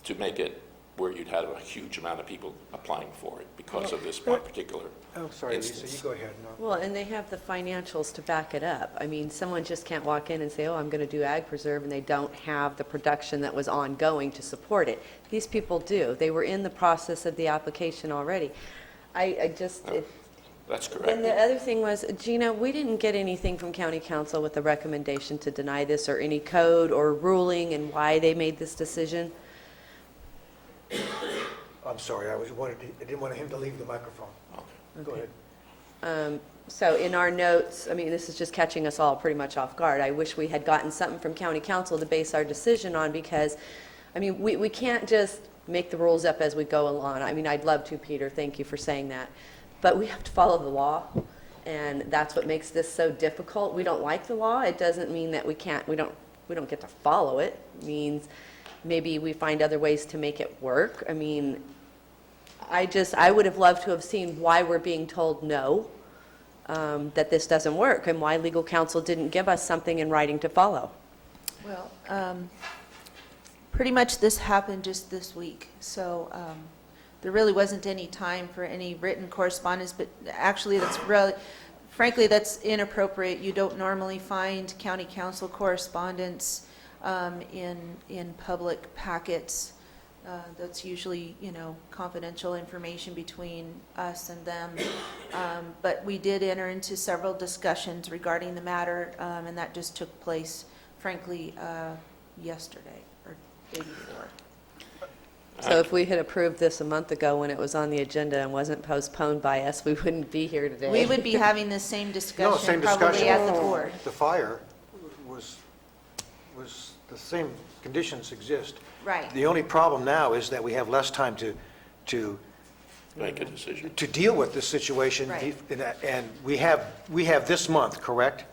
to make it where you'd have a huge amount of people applying for it because of this one particular Oh, sorry, instance. Lisa, you go ahead. No. Well, and they have the financials to back it up. I mean, someone just can't walk in and say, oh, I'm going to do ag preserve, and they don't have the production that was ongoing to support it. These people do. They were in the process of the application already. I just, That's and correct. the other thing was, Gina, we didn't get anything from county council with a recommendation to deny this, or any code or ruling and why they made this decision. I'm sorry, I didn't want him to leave the microphone. Go ahead. So in our notes, I mean, this is just catching us all pretty much off guard. I wish we had gotten something from county council to base our decision on, because, I mean, we can't just make the rules up as we go along. I mean, I'd love to, Peter, thank you for saying that. But we have to follow the law, and that's what makes this so difficult. We don't like the law. It doesn't mean that we don't get to follow it. It means maybe we find other ways to make it work. I mean, I would have loved to have seen why we're being told no, that this doesn't work, and why legal counsel didn't give us something in writing to follow. Well, pretty much this happened just this week, so there really wasn't any time for any written correspondence, but actually that's really, frankly, that's inappropriate. You don't normally find county council correspondence in public packets. That's usually, confidential information between us and them. But we did enter into several discussions regarding the matter, and that just took place, frankly, yesterday or day before. So if we had approved this a month ago when it was on the agenda and wasn't postponed by us, we wouldn't be here today. We would be having the same No, discussion same probably discussion. at the board. The fire was the same conditions exist. Right. The only problem now is that we have less time to Make a decision. deal with this situation. Right. And we have this month, correct?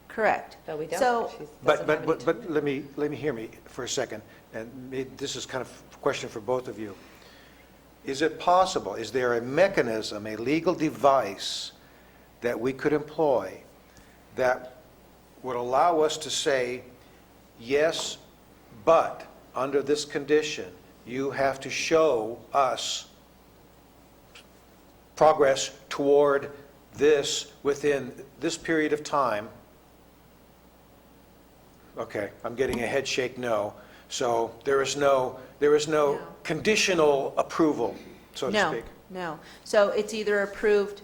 Correct. No, we don't. So, She But, doesn't have any but let me hear me for a second, and this is kind of a question for both of you. Is it possible, is there a mechanism, a legal device that we could employ that would allow us to say, yes, but under this condition, you have to show us progress toward this within this period of time? Okay, I'm getting a head shake no. So there is no No. conditional approval, so to speak. No. So it's either approved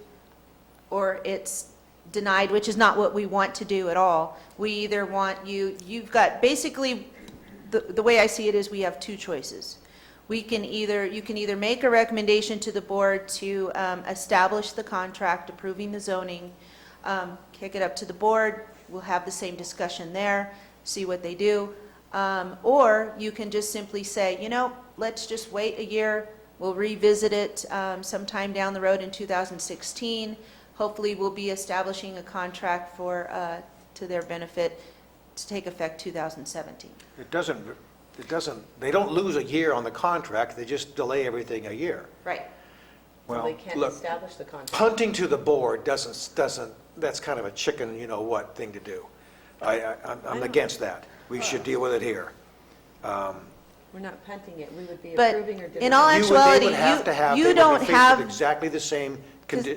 or it's denied, which is not what we want to do at all. We either want you've got, basically, the way I see it is we have two choices. You can either make a recommendation to the board to establish the contract approving the zoning, kick it up to the board, we'll have the same discussion there, see what they do. Or you can just simply say, let's just wait a year, we'll revisit it sometime down the road in 2016. Hopefully, we'll be establishing a contract to their benefit to take effect 2017. It doesn't, they don't lose a year on the contract, they just delay everything a year. Right. Well, They can't look, establish the contract. punting to the board doesn't, that's kind of a chicken, you-know-what thing to do. I'm against that. We should deal with it here. We're not punting it, we would be But approving or denying. in all They actuality, would have to have, you they would don't be faced have, with exactly the same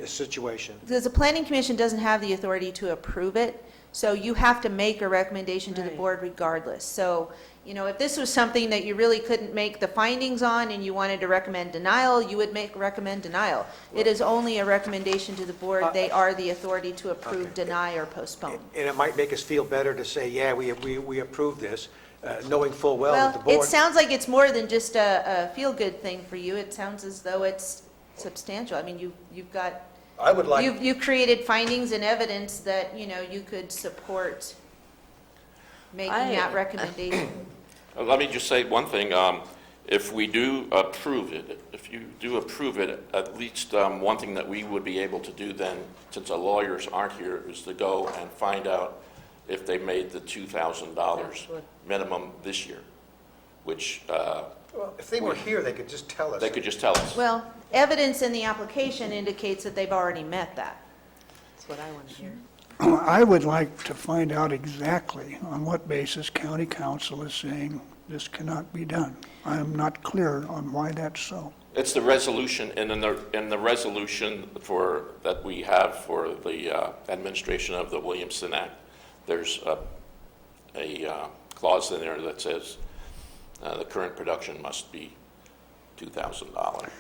situation. because the planning commission doesn't have the authority to approve it, so you have to make a recommendation to the Right. board regardless. So, if this was something that you really couldn't make the findings on and you wanted to recommend denial, you would recommend denial. It is only a recommendation to the board. They are the authority to approve, deny, or postpone. And it might make us feel better to say, yeah, we approve this, knowing full well that the Well, it board... sounds like it's more than just a feel-good thing for you. It sounds as though it's substantial. I mean, you've got, I would like, you've created findings and evidence that, you could support making that recommendation. Let me just say one thing. If we do approve it, if you do approve it, at least one thing that we would be able to do then, since our lawyers aren't here, is to go and find out if they made the $2,000 minimum this year, which well, if they were here, they could just tell us. they could just tell us. Well, evidence in the application indicates that they've already met that. That's what I want to hear. I would like to find out exactly on what basis county council is saying this cannot be done. I am not clear on why that's so. It's the resolution, and in the resolution that we have for the administration of the Williamson Act, there's a clause in there that says the current production must be $2,000.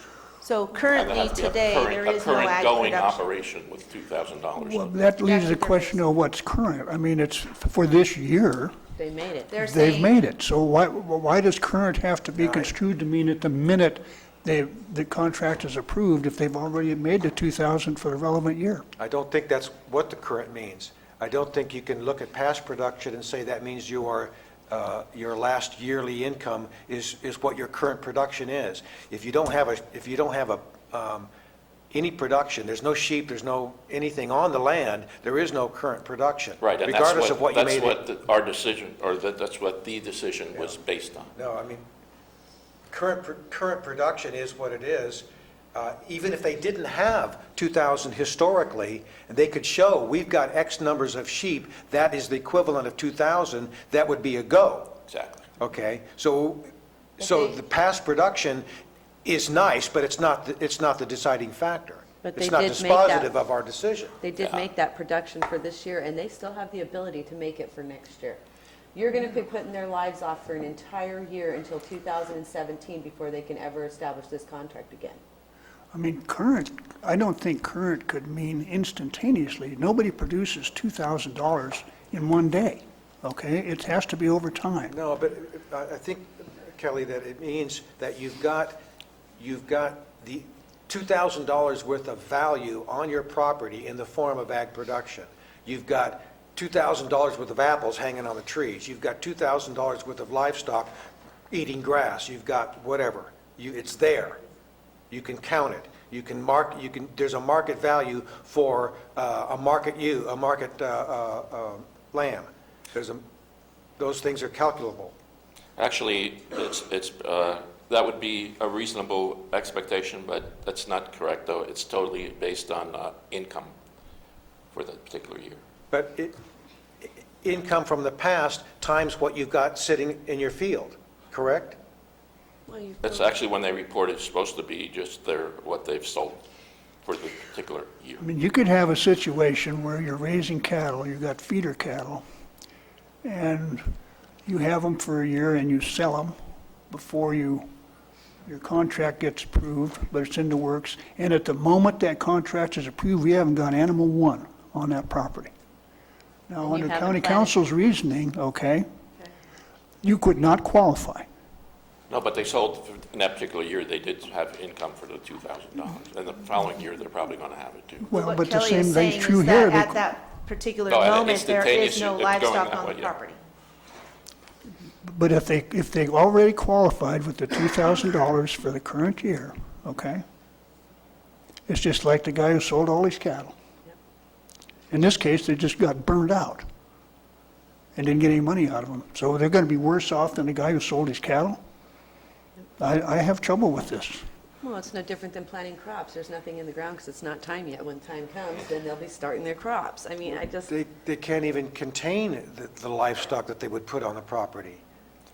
So And there currently, has to be a today, current- there is no A current ag going production. operation with $2,000. Well, that leaves the That's the question of what's current. I mean, it's for this year, They made it. They're they've saying, made it. So why does current have to be construed to mean at the minute the contract is approved if they've already made the 2,000 for the relevant year? I don't think that's what the current means. I don't think you can look at past production and say that means your last yearly income is what your current production is. If you don't have any production, there's no sheep, there's no anything on the land, there is no current production. Right, and Regardless of what you that's made. what our decision, or that's what the decision was based on. No, I mean, current production is what it is. Even if they didn't have 2,000 historically, and they could show, we've got X numbers of sheep, that is the equivalent of 2,000, that would be a go. Exactly. Okay, so the past production is nice, but it's not the deciding factor. But It's they not did make that- dispositive of our decision. They did Yeah. make that production for this year, and they still have the ability to make it for next year. You're going to be putting their lives off for an entire year until 2017 before they can ever establish this contract again. I mean, current, I don't think current could mean instantaneously. Nobody produces $2,000 in one day, okay? It has to be over time. No, but I think, Kelly, that it means that you've got the $2,000 worth of value on your property in the form of ag production. You've got $2,000 worth of apples hanging on the trees. You've got $2,000 worth of livestock eating grass. You've got whatever. It's there. You can count it. You can there's a market value for a market lamb. Those things are calculable. Actually, that would be a reasonable expectation, but that's not correct, though. It's totally based on income for that particular year. But income from the past times what you've got sitting in your field, correct? That's actually when they report it's supposed to be just what they've sold for the particular year. I mean, you could have a situation where you're raising cattle, you've got feeder cattle, and you have them for a year and you sell them before your contract gets approved, but it's in the works. And at the moment that contract is approved, we haven't got animal one on that property. Now, And you under haven't county planted. council's reasoning, okay, you could not qualify. No, but they sold, in that particular year, they did have income for the $2,000. And the following year, they're probably going to have it too. Well, what but the Kelly same is saying thing's true is here. that They- at that particular No, moment, there is instantaneous, no it's going livestock that on way, the yeah. property. But if they already qualified with the $2,000 for the current year, okay? It's just like the guy who sold all his cattle. In this case, they just got burned out and didn't get any money out of them. So they're going to be worse off than the guy who sold his cattle? I have trouble with this. Well, it's no different than planting crops. There's nothing in the ground because it's not time yet. When time comes, then they'll be starting their crops. I mean, They can't even contain the livestock that they would put on the property.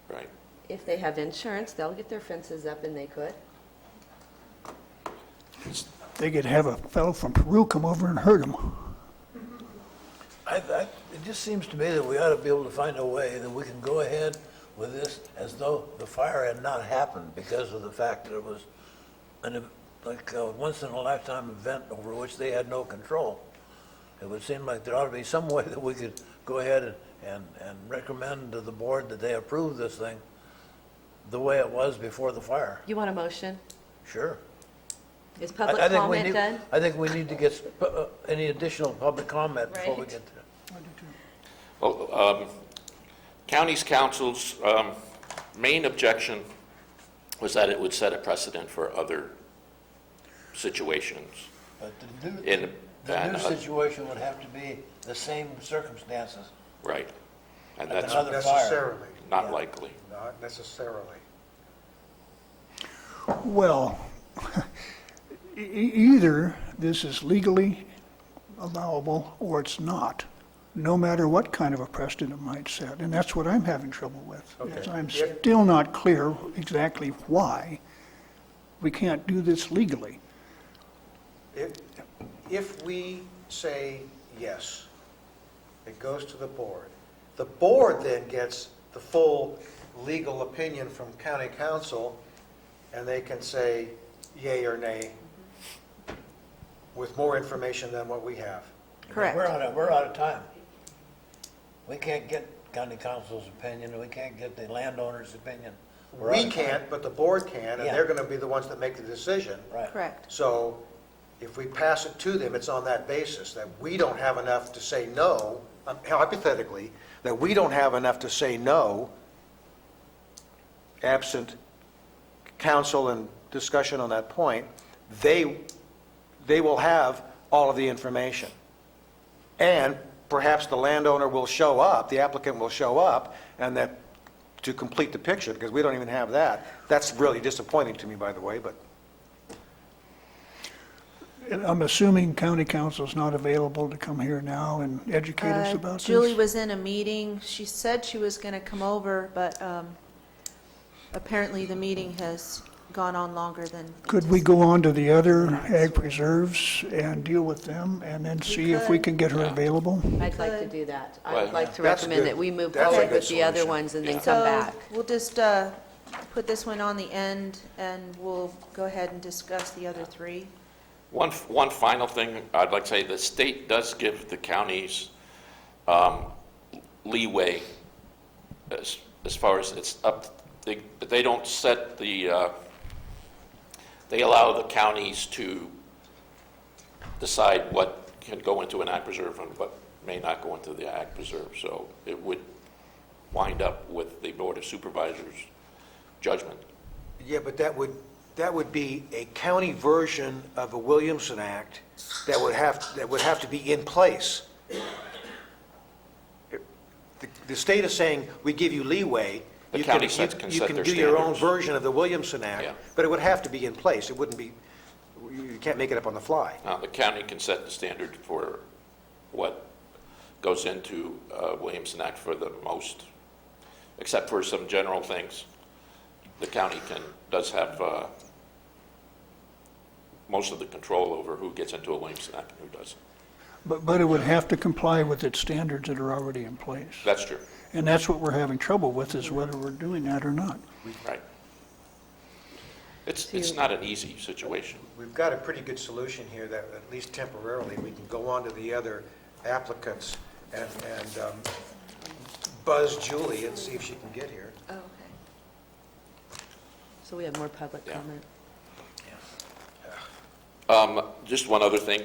Right. if they have insurance, they'll get their fences up and they could. They could have a fellow from Peru come over and hurt them. It just seems to me that we ought to be able to find a way that we can go ahead with this as though the fire had not happened because of the fact that it was like a once-in-a-lifetime event over which they had no control. It would seem like there ought to be some way that we could go ahead and recommend to the board that they approve this thing the way it was before the fire. You want a motion? Sure. Is I public think we comment need- done? I think we need to get any additional public comment before we Right. get there. Well, county's council's main objection was that it would set a precedent for other situations. But the new In- and, the new situation would have to be the same circumstances. Right. And Like that's another fire. Necessarily, not yeah. likely. not necessarily. Well, either this is legally allowable or it's not, no matter what kind of a precedent it might set. And that's what I'm having trouble with. is Okay. I'm still not clear exactly why we can't do this legally. If we say yes, it goes to the board. The board then gets the full legal opinion from county council, and they can say, yay or nay with more information than what we have. Correct. We're out of time. We can't get county council's opinion, we can't get the landowner's opinion. We're out We of time. can't, but the board can, and Yeah. they're going to be the ones that make the decision. Right. Correct. So if we pass it to them, it's on that basis, that we don't have enough to say no, hypothetically, that we don't have enough to say no, absent council and discussion on that point, they will have all of the information. And perhaps the landowner will show up, the applicant will show up, and that, to complete the picture, because we don't even have that. That's really disappointing to me, by the way, but And I'm assuming county council's not available to come here now and educate us about this? Julie was in a meeting. She said she was going to come over, but apparently the meeting has gone on longer than. Could we go on to the other ag preserves and deal with them, and then see if we could. can get her available? I'd like to Could. do that. I Well, would like to That's recommend good. that we move That's a forward good with the other solution. ones and then Yeah. come So back. we'll just put this one on the end, and we'll go ahead and discuss the other three. One final thing, I'd like to say, the state does give the counties leeway as far as it's up, they don't set the, they allow the counties to decide what can go into an ag preserve and what may not go into the ag preserve. So it would wind up with the Board of Supervisors' judgment. yeah, but that would be a county version of a Williamson Act that would have to be in place. The state is saying, we give you leeway. The You county can can you set can their do your own standards. version of the Williamson Act, Yeah. but it would have to be in place. It wouldn't be, you can't make it up on the fly. Now, the county can set the standard for what goes into Williamson Act for the most, except for some general things. The county does have most of the control over who gets into a Williamson Act and who doesn't. But it would have to comply with its standards that are already in place. That's true, And that's what we're having trouble with, is whether we're doing that or not. right? It's not an easy situation. We've got a pretty good solution here that, at least temporarily, we can go on to the other applicants and buzz Julie and see if she can get here. Oh, okay. So we have more public Yeah. comment. Just one other thing.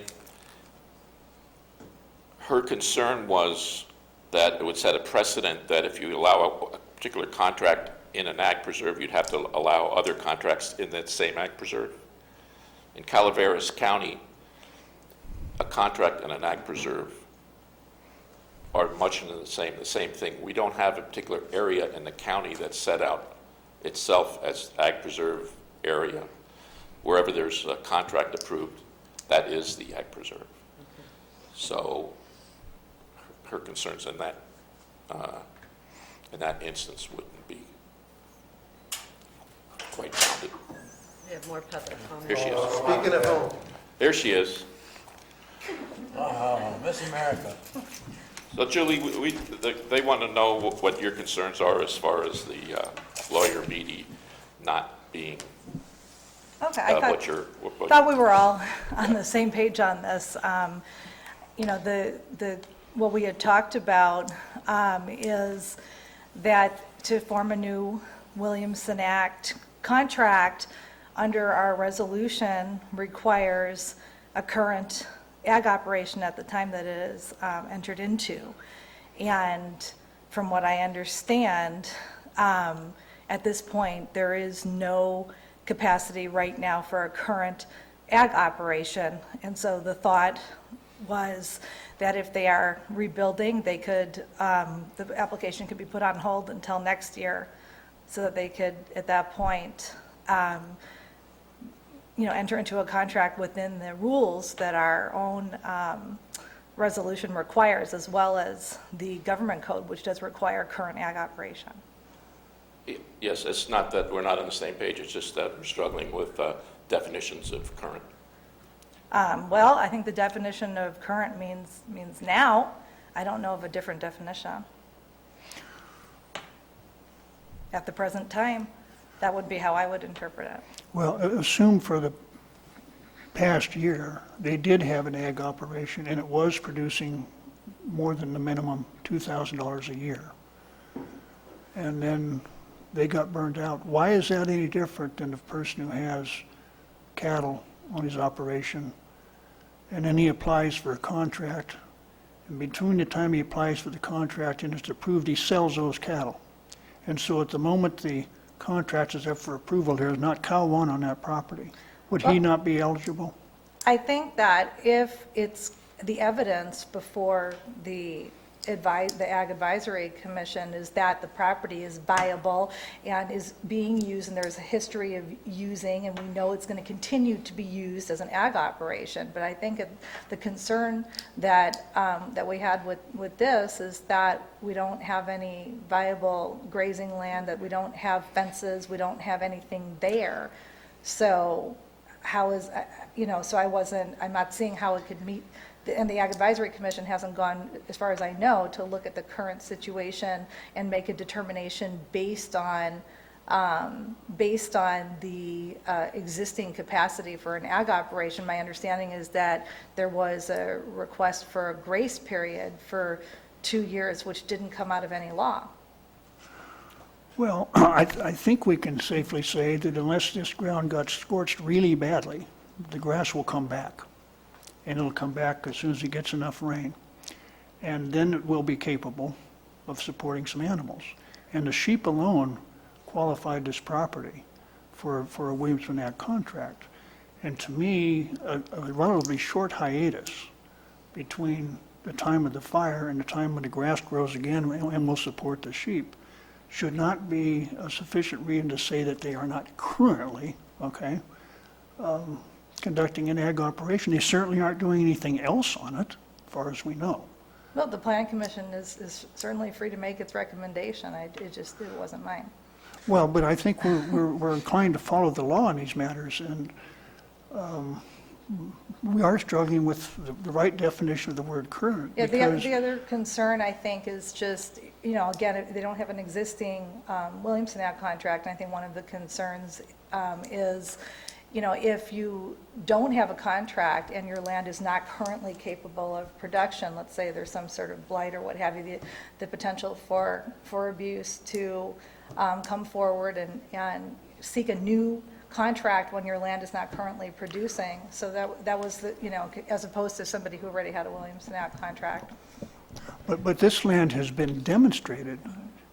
Her concern was that it would set a precedent that if you allow a particular contract in an ag preserve, you'd have to allow other contracts in that same ag preserve. In Calaveras County, a contract and an ag preserve are much the same thing. We don't have a particular area in the county that's set out itself as ag preserve area. Wherever there's a contract approved, that is the ag preserve. So her concerns in that instance wouldn't be quite founded. We have more public Here comment. she is. Speaking of home, There she is. Oh, Miss America. So Julie, they want to know what your concerns are as far as the lawyer Beatty not being Okay, I what you're. thought we were all on the same page on this. You know, what we had talked about is that to form a new Williamson Act contract under our resolution requires a current ag operation at the time that it is entered into. And from what I understand, at this point, there is no capacity right now for a current ag operation. And so the thought was that if they are rebuilding, they could, the application could be put on hold until next year so that they could, at that point, you know, enter into a contract within the rules that our own resolution requires, as well as the government code, which does require current ag operation. Yes, it's not that we're not on the same page, it's just that we're struggling with definitions of current. Well, I think the definition of current means now. I don't know of a different definition. At the present time, that would be how I would interpret it. Well, assume for the past year, they did have an ag operation, and it was producing more than the minimum $2,000 a year. And then they got burned out. Why is that any different than the person who has cattle on his operation, and then he applies for a contract, and between the time he applies for the contract and it's approved, he sells those cattle? And so at the moment the contract is up for approval, there is not cow one on that property. Would he not be eligible? I think that if it's the evidence before the Ag Advisory Commission is that the property is viable and is being used, and there's a history of using, and we know it's going to continue to be used as an ag operation. But I think the concern that we had with this is that we don't have any viable grazing land, that we don't have fences, we don't have anything there. So how is, so I'm not seeing how it could meet. And the Ag Advisory Commission hasn't gone, as far as I know, to look at the current situation and make a determination based on the existing capacity for an ag operation. My understanding is that there was a request for a grace period for 2 years, which didn't come out of any law. Well, I think we can safely say that unless this ground got scorched really badly, the grass will come back. And it'll come back as soon as it gets enough rain. And then it will be capable of supporting some animals. And the sheep alone qualified this property for a Williamson Act contract. And to me, a relatively short hiatus between the time of the fire and the time when the grass grows again and will support the sheep should not be a sufficient reason to say that they are not currently, conducting an ag operation. They certainly aren't doing anything else on it, as far as we know. Well, the Planning Commission is certainly free to make its recommendation. It wasn't mine. Well, but I think we're inclined to follow the law in these matters, and we are struggling with the right definition of the word current. Yeah, because the other concern, I think, is just, again, they don't have an existing Williamson Act contract. And I think one of the concerns is, if you don't have a contract and your land is not currently capable of production, let's say there's some sort of blight or what have you, the potential for abuse to come forward and seek a new contract when your land is not currently producing. So that was as opposed to somebody who already had a Williamson Act contract. But this land has been demonstrated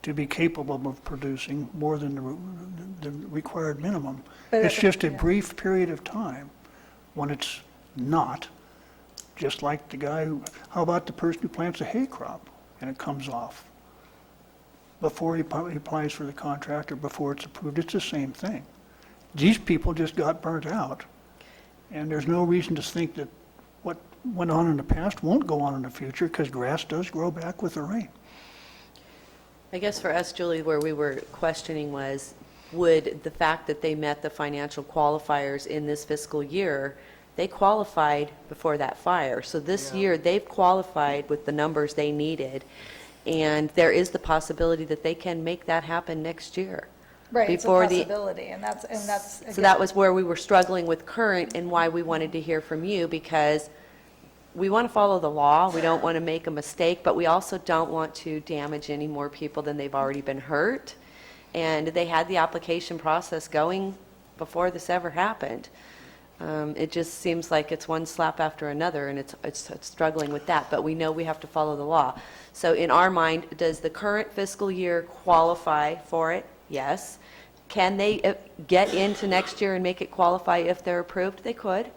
to be capable of producing more than the required minimum. But It's just a yeah. brief period of time when it's not, just like the guy how about the person who plants a hay crop and it comes off? Before he applies for the contract or before it's approved, it's the same thing. These people just got burnt out, and there's no reason to think that what went on in the past won't go on in the future, because grass does grow back with the rain. I guess for us, Julie, where we were questioning was, would the fact that they met the financial qualifiers in this fiscal year, they qualified before that fire. So this year, they've qualified with the numbers they needed, and there is the possibility that they can make that happen next year. Right, it's a before possibility, and that's. So that was where we were struggling with current and why we wanted to hear from you, because we want to follow the law, we don't want to make a mistake, but we also don't want to damage any more people than they've already been hurt. And they had the application process going before this ever happened. It just seems like it's one slap after another, and it's struggling with that, but we know we have to follow the law. So in our mind, does the current fiscal year qualify for it? Yes. Can they get into next year and make it qualify if they're approved? They could.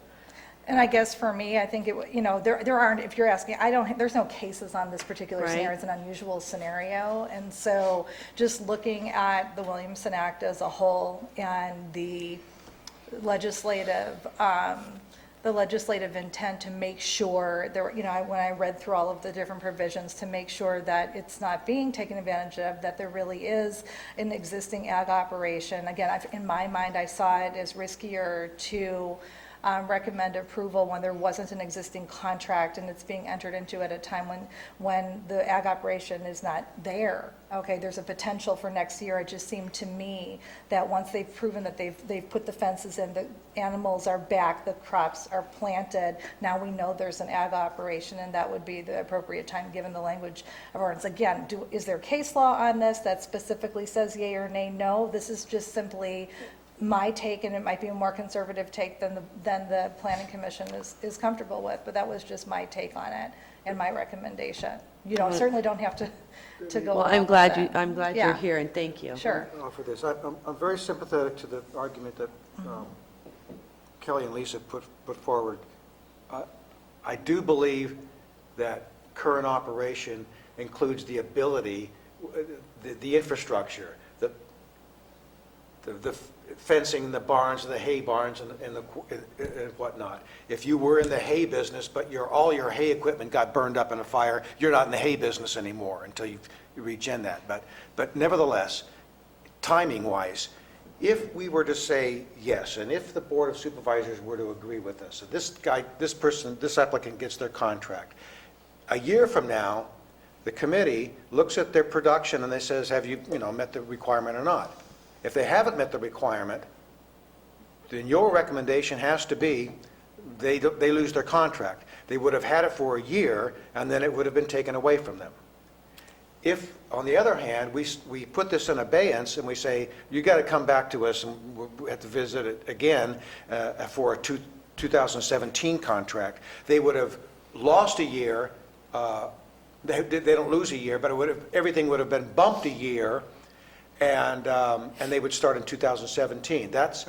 And I guess for me, I think there aren't, if you're asking, there's no cases on this particular Right. scenario. It's an unusual scenario. And so just looking at the Williamson Act as a whole and the legislative intent to make sure when I read through all of the different provisions, to make sure that it's not being taken advantage of, that there really is an existing ag operation. Again, in my mind, I saw it as riskier to recommend approval when there wasn't an existing contract and it's being entered into at a time when the ag operation is not there. Okay, there's a potential for next year. It just seemed to me that once they've proven that they've put the fences in, the animals are back, the crops are planted, now we know there's an ag operation, and that would be the appropriate time, given the language of ordinance. Again, is there case law on this that specifically says yea or nay? No, this is just simply my take, and it might be a more conservative take than the planning commission is comfortable with, but that was just my take on it and my recommendation. You don't, certainly don't have to go Well, along I'm with glad that. I'm glad Yeah. you're here, and thank you. Sure. Offer this. I'm very sympathetic to the argument that Kelly and Lisa put forward. I do believe that current operation includes the ability, the infrastructure, the fencing, the barns, the hay barns, and whatnot. If you were in the hay business, but all your hay equipment got burned up in a fire, you're not in the hay business anymore until you regen that. But nevertheless, timing-wise, if we were to say yes, and if the Board of Supervisors were to agree with us, so this applicant gets their contract, a year from now, the committee looks at their production and they says, have you met the requirement or not? If they haven't met the requirement, then your recommendation has to be they lose their contract. They would have had it for a year, and then it would have been taken away from them. If, on the other hand, we put this in abeyance and we say, you got to come back to us and we'll have to visit it again for a 2017 contract, they would have lost a year. They don't lose a year, but everything would have been bumped a year, and they would start in 2017. That's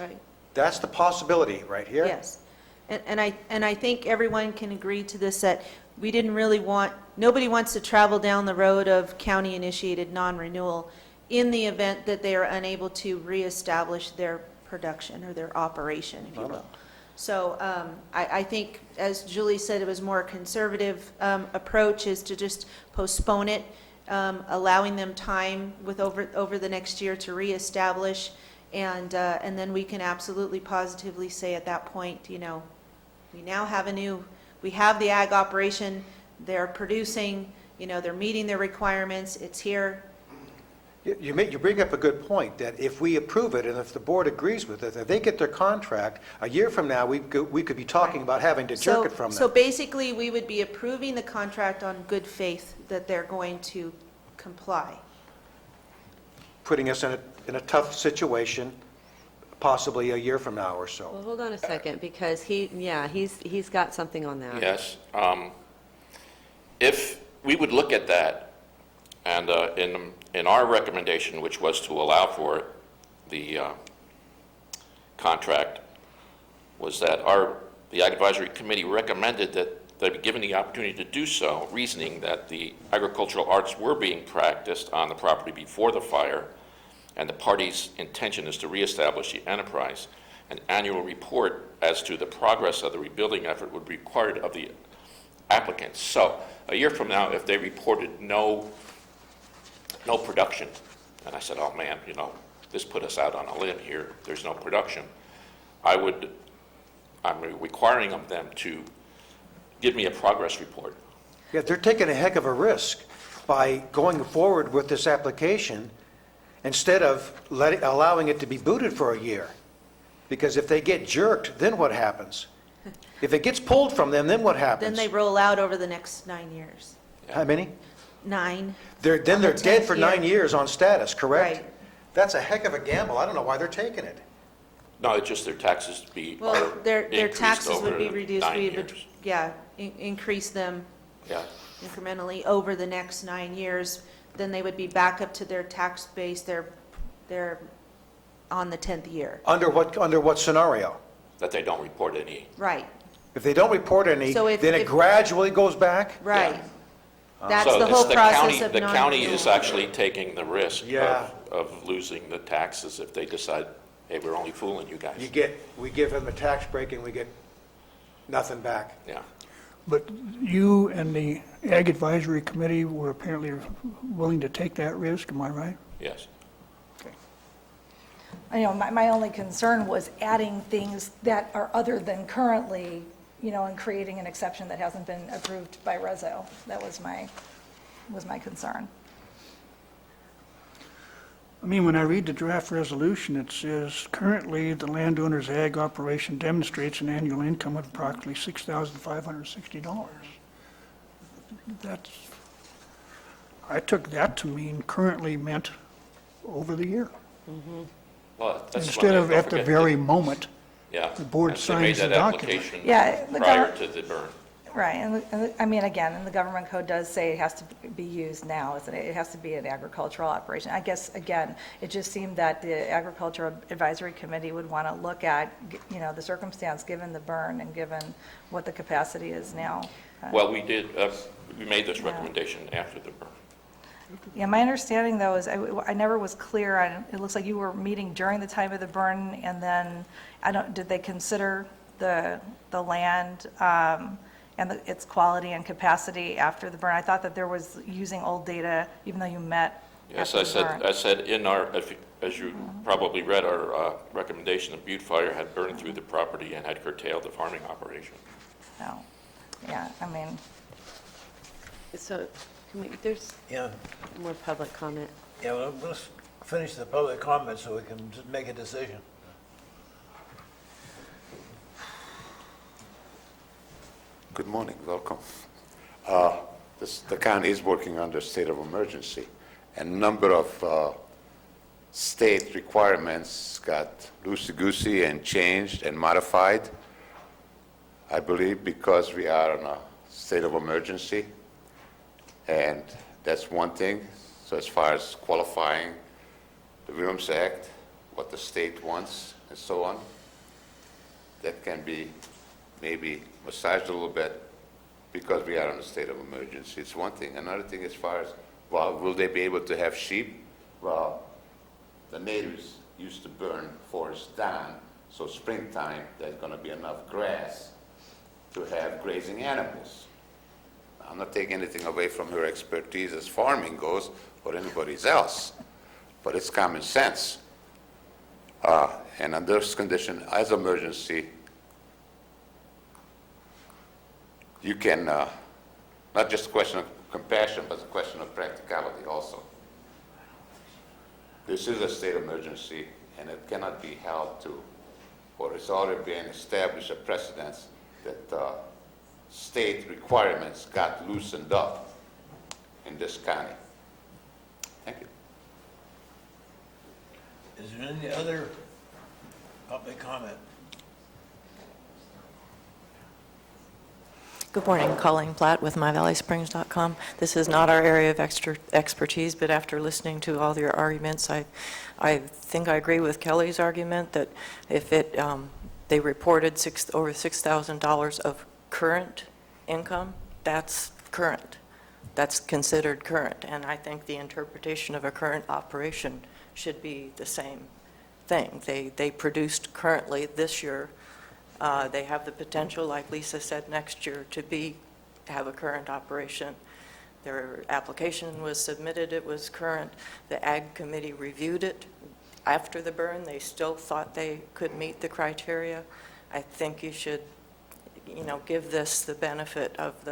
the possibility right here. Yes. And I think everyone can agree to this, that we didn't really nobody wants to travel down the road of county-initiated non-renewal in the event that they are unable to reestablish their production or their operation, if you will. So I think, as Julie said, it was more a conservative approach, is to just postpone it, allowing them time over the next year to reestablish, and then we can absolutely positively say at that point, we now have we have the ag operation, they're producing, they're meeting their requirements, it's here. You bring up a good point, that if we approve it and if the board agrees with it, if they get their contract, a year from now, we could be talking about having to jerk it from them. So basically, we would be approving the contract on good faith that they're going to comply. Putting us in a tough situation, possibly a year from now or Well, so. hold on a second, because he's got something on that. Yes. If we would look at that, and in our recommendation, which was to allow for the contract, was that the Ag Advisory Committee recommended that they be given the opportunity to do so, reasoning that the agricultural arts were being practiced on the property before the fire, and the party's intention is to reestablish the enterprise. An annual report as to the progress of the rebuilding effort would be required of the applicants. So a year from now, if they reported no production, and I said, oh man, this put us out on a limb here, there's no production, I'm requiring of them to give me a progress report. Yeah, they're taking a heck of a risk by going forward with this application instead of allowing it to be booted for a year. Because if they get jerked, then what happens? If it gets pulled from them, then what happens? Then they roll out over the next 9 years. How many? 9. They're On the dead 10th for year. 9 years on status, correct? Right. That's a heck of a gamble. I don't know why they're taking it. No, it's just their taxes Well, their increased taxes would over be reduced. 9 We would, years. increase them Yeah. incrementally over the next 9 years. Then they would be back up to their tax base. They're on the 10th year. Under what scenario? That they don't report any. Right, If they don't report any, So if- then it if- gradually goes back? right. That's So the it's whole the process county- of The county non-renewal. is actually taking the risk Yeah. of losing the taxes if they decide, hey, we're only fooling you guys. We give them a tax break and we get nothing back. Yeah. But you and the Ag Advisory Committee were apparently willing to take that risk, am I right? Yes. my only concern was adding things that are other than currently, and creating an exception that hasn't been approved by Reso. That was my concern. I mean, when I read the draft resolution, it says, currently, the landowner's ag operation demonstrates an annual income of approximately $6,560. I took that to mean currently meant over the year, Well, that's instead one of thing, don't at the forget very that- moment. Yeah. the board and they signs the made that document. application Yeah, the prior gov- to the burn. Right, and I mean, again, and the government code does say it has to be used now, isn't it? It has to be an agricultural operation. I guess, again, it just seemed that the Agricultural Advisory Committee would want to look at, the circumstance, given the burn and given what the capacity is now. Well, we made this recommendation after the burn. Yeah, my understanding, though, is I never was clear on, it looks like you were meeting during the time of the burn, and then, did they consider the land and its quality and capacity after the burn? I thought that there was using old data, even though you met Yes, after the burn. I said in as you probably read, our recommendation, the Butte Fire had burned through the property and had curtailed the farming operation. So, yeah, I mean, So, there's Yeah, more public comment. yeah, well, let's finish the public comment so we can just make a decision. Good morning, welcome. The county is working under state of emergency, and a number of state requirements got loosey-goosey and changed and modified, I believe, because we are in a state of emergency, and that's one thing. So as far as qualifying the Williams Act, what the state wants, and so on, that can be maybe massaged a little bit because we are in a state of emergency. It's one thing. Another thing, as far as, well, will they be able to have sheep? Well, the natives used to burn forests down, so springtime, there's going to be enough grass to have grazing animals. I'm not taking anything away from her expertise as farming goes or anybody's else, but it's common sense. And under this condition, as emergency, you can, not just a question of compassion, but a question of practicality also. This is a state emergency, and it cannot be held to, or it's already been established a precedence that state requirements got loosened up in this county. Thank you. Is there any other public comment? Good morning, Colleen Platt with MyValleySprings.com. This is not our area of expertise, but after listening to all your arguments, I think I agree with Kelly's argument that if they reported over $6,000 of current income, that's current. That's considered current, and I think the interpretation of a current operation should be the same thing. They produced currently this year. They have the potential, like Lisa said, next year to have a current operation. Their application was submitted, it was current. The Ag Committee reviewed it. After the burn, they still thought they could meet the criteria. I think you should, give this the benefit of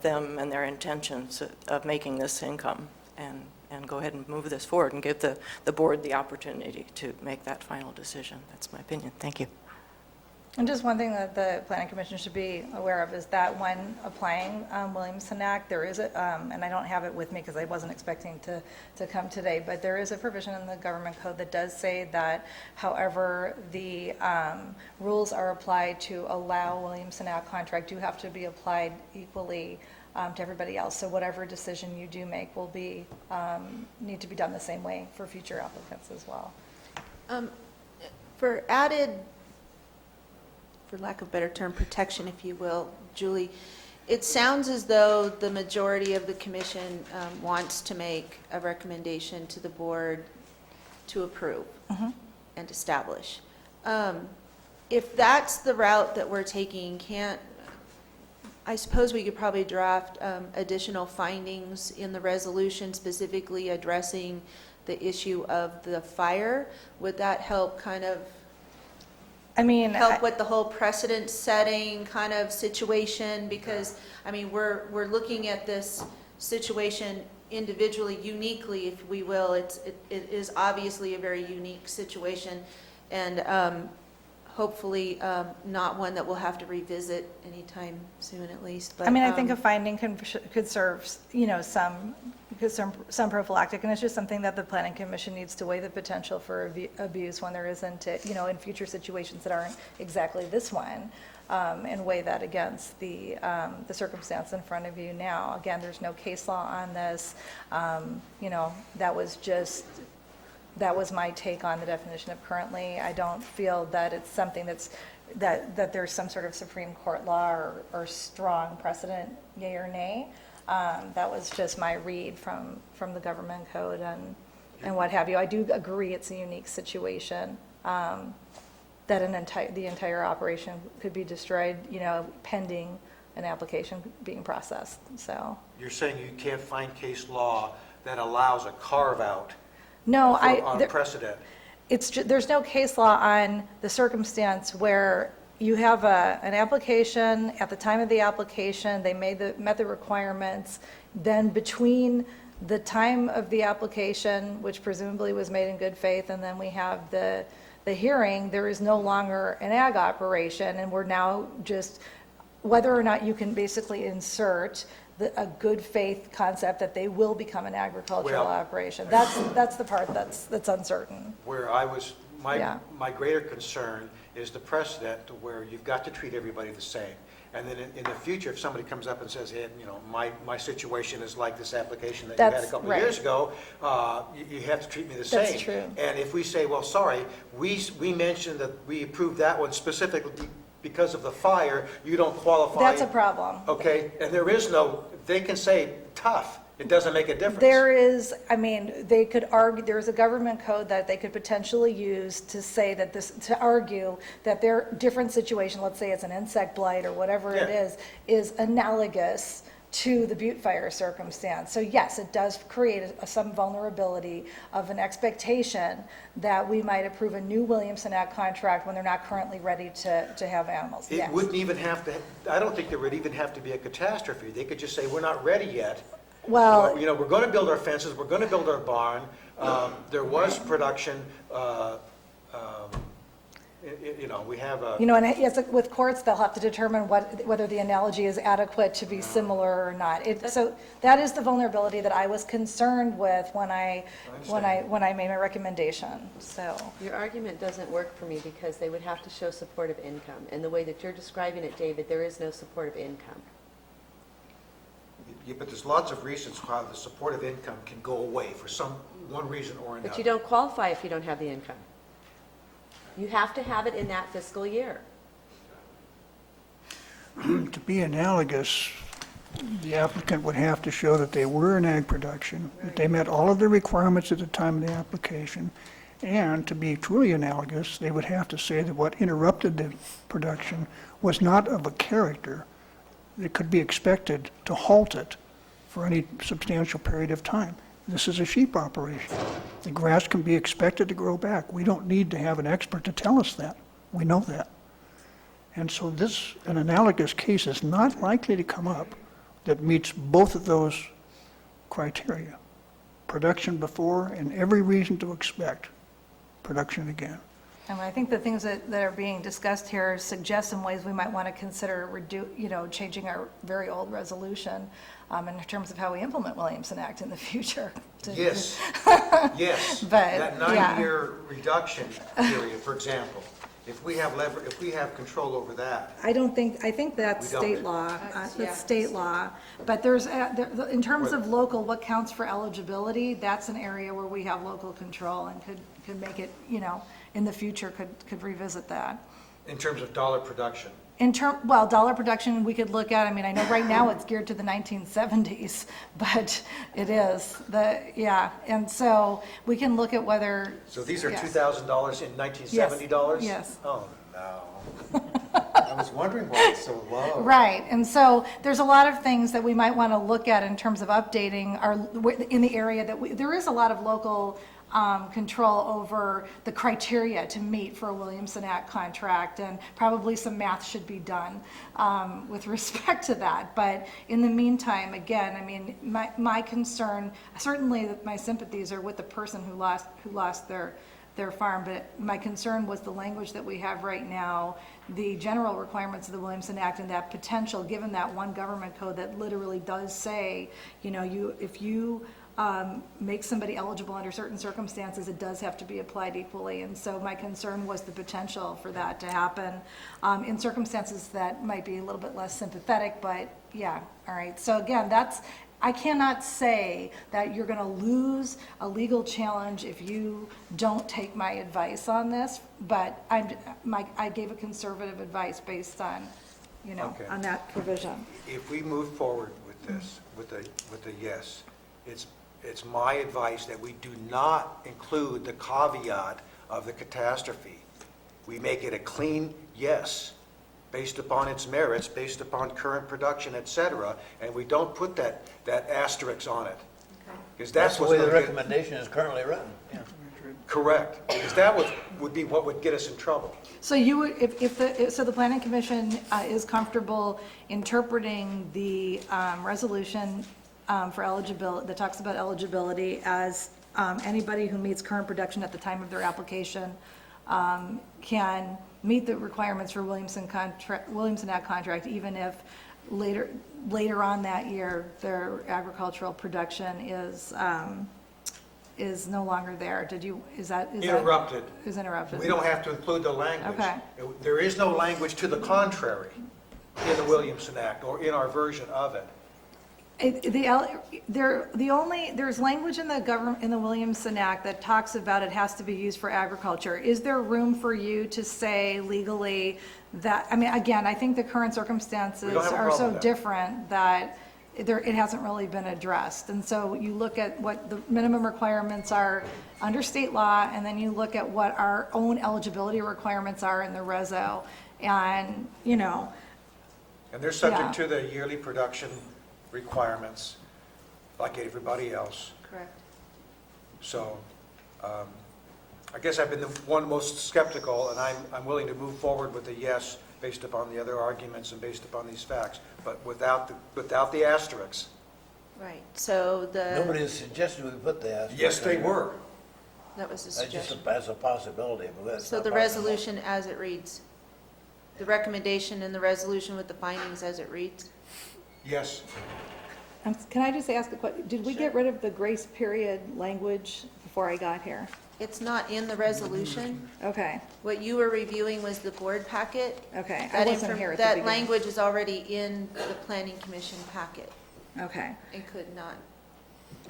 them and their intentions of making this income, and go ahead and move this forward and give the board the opportunity to make that final decision. That's my opinion. Thank you. and just one thing that the Planning Commission should be aware of is that when applying Williamson Act, there is and I don't have it with me because I wasn't expecting to come today, but there is a provision in the government code that does say that, however, the rules are applied to allow Williamson Act contract do have to be applied equally to everybody else. So whatever decision you do make will need to be done the same way for future applicants as well. For added, for lack of a better term, protection, if you will, Julie, it sounds as though the majority of the commission wants to make a recommendation to the board to approve and establish. If that's the route that we're taking, I suppose we could probably draft additional findings in the resolution specifically addressing the issue of the fire. Would that help kind of I mean, help with the whole precedent setting kind of situation? Because, I mean, we're looking at this situation individually, uniquely, if we will. It is obviously a very unique situation, and hopefully not one that we'll have to revisit anytime soon, at least. But I mean, I think a finding could serve, some prophylactic, and it's just something that the planning commission needs to weigh the potential for abuse when there isn't, in future situations that aren't exactly this one, and weigh that against the circumstance in front of you now. Again, there's no case law on this. That was my take on the definition of currently. I don't feel that it's something that there's some sort of Supreme Court law or strong precedent, yea or nay. That was just my read from the government code and what have you. I do agree it's a unique situation, that the entire operation could be destroyed, pending an application being processed, so. You're saying you can't find case law that allows a carve-out No, on a precedent? There's no case law on the circumstance where you have an application, at the time of the application, they met the requirements, then between the time of the application, which presumably was made in good faith, and then we have the hearing, there is no longer an ag operation, and we're now just, whether or not you can basically insert a good faith concept that they will become an agricultural operation. That's the part that's uncertain. Where I was, Yeah. my greater concern is the precedent where you've got to treat everybody the same. And then in the future, if somebody comes up and says, hey, my situation is like this application that you had a That's couple of right. years ago, you have to treat me the same. That's true. And if we say, well, sorry, we mentioned that we approved that one specifically because of the fire, you don't qualify. That's a problem. Okay, and they can say tough, it doesn't make a difference. There is, they could argue, there is a government code that they could potentially use to say that to argue that their different situation, let's say it's an insect blight or whatever it is analogous to the Butte Fire circumstance. So yes, it does create some vulnerability of an expectation that we might approve a new Williamson Act contract when they're not currently ready to have animals. It Yes. wouldn't even have to, I don't think there would even have to be a catastrophe. They could just say, we're not ready yet. Well, We're going to build our fences, we're going to build our barn. There was production, we have a... and yes, with courts, they'll have to determine whether the analogy is adequate to be similar or not. So that is the vulnerability that I was concerned with when I made my recommendation, so. Your argument doesn't work for me because they would have to show supportive income. And the way that you're describing it, David, there is no supportive income. Yeah, but there's lots of reasons why the supportive income can go away for one reason or another. But you don't qualify if you don't have the income. You have to have it in that fiscal year. To be analogous, the applicant would have to show that they were in ag production, that they met all of the requirements at the time of the application, and to be truly analogous, they would have to say that what interrupted the production was not of a character that could be expected to halt it for any substantial period of time. This is a sheep operation. The grass can be expected to grow back. We don't need to have an expert to tell us that. We know that. And so an analogous case is not likely to come up that meets both of those criteria. Production before and every reason to expect production again. And I think the things that are being discussed here suggest some ways we might want to consider changing our very old resolution in terms of how we implement Williamson Act in the future. Yes, yes. But, That yeah. 9-year reduction period, for example, if we have control over that. I think that's We don't. state law, that's state law. But in terms of local, what counts for eligibility, that's an area where we have local control and could make it, in the future, could revisit that. In terms of dollar production. Dollar production, we could look at, I know right now it's geared to the 1970s, but it is, and so we can look at whether. So these are yes. $2,000 in 1970 dollars? Yes. Oh, no. I was wondering why it's so low. Right, and so there's a lot of things that we might want to look at in terms of updating in the area that there is a lot of local control over the criteria to meet for a Williamson Act contract, and probably some math should be done with respect to that. But in the meantime, again, I mean, my concern, certainly my sympathies are with the person who lost their farm, but my concern was the language that we have right now, the general requirements of the Williamson Act, and that potential, given that one government code that literally does say, if you make somebody eligible under certain circumstances, it does have to be applied equally. And so my concern was the potential for that to happen in circumstances that might be a little bit less sympathetic, but yeah, all right. So again, I cannot say that you're going to lose a legal challenge if you don't take my advice on this, but I gave a conservative advice based on, Okay. on that provision. If we move forward with this, with a yes, it's my advice that we do not include the caveat of the catastrophe. We make it a clean yes, based upon its merits, based upon current production, et cetera, and we don't put that asterisk on it. Because That's the what's way the gonna get- recommendation is currently written. Yeah. Correct, because that would be what would get us in trouble. So you would, so the planning commission is comfortable interpreting the resolution for eligibility, that talks about eligibility as anybody who meets current production at the time of their application can meet the requirements for Williamson Act contract, even if later on that year, their agricultural production is no longer there. Interrupted. Is interrupted. We don't have to include the language. Okay. There is no language to the contrary in the Williamson Act or in our version of it. There's language in the Williamson Act that talks about it has to be used for agriculture. Is there room for you to say legally that, I mean, again, I think the current circumstances We don't have a are problem so with that. different that it hasn't really been addressed. And so you look at what the minimum requirements are under state law, and then you look at what our own eligibility requirements are in the reso. And, And they're subject Yeah. to the yearly production requirements, like everybody else. Correct. So I guess I've been the one most skeptical, and I'm willing to move forward with a yes based upon the other arguments and based upon these facts, but without the asterisks. Right, so Nobody has suggested we put the asterisk. Yes, they in. were. that was the That's just suggestion. as a possibility, but that's So not the possible. resolution as it reads, the recommendation and the resolution with the findings as it reads? Yes. can I just ask a question? Did we get rid of the grace period language before I got here? It's not in the resolution. Okay, What you were reviewing was the board packet. okay. I That wasn't here at the That beginning. language is already in the planning commission packet Okay. and could not.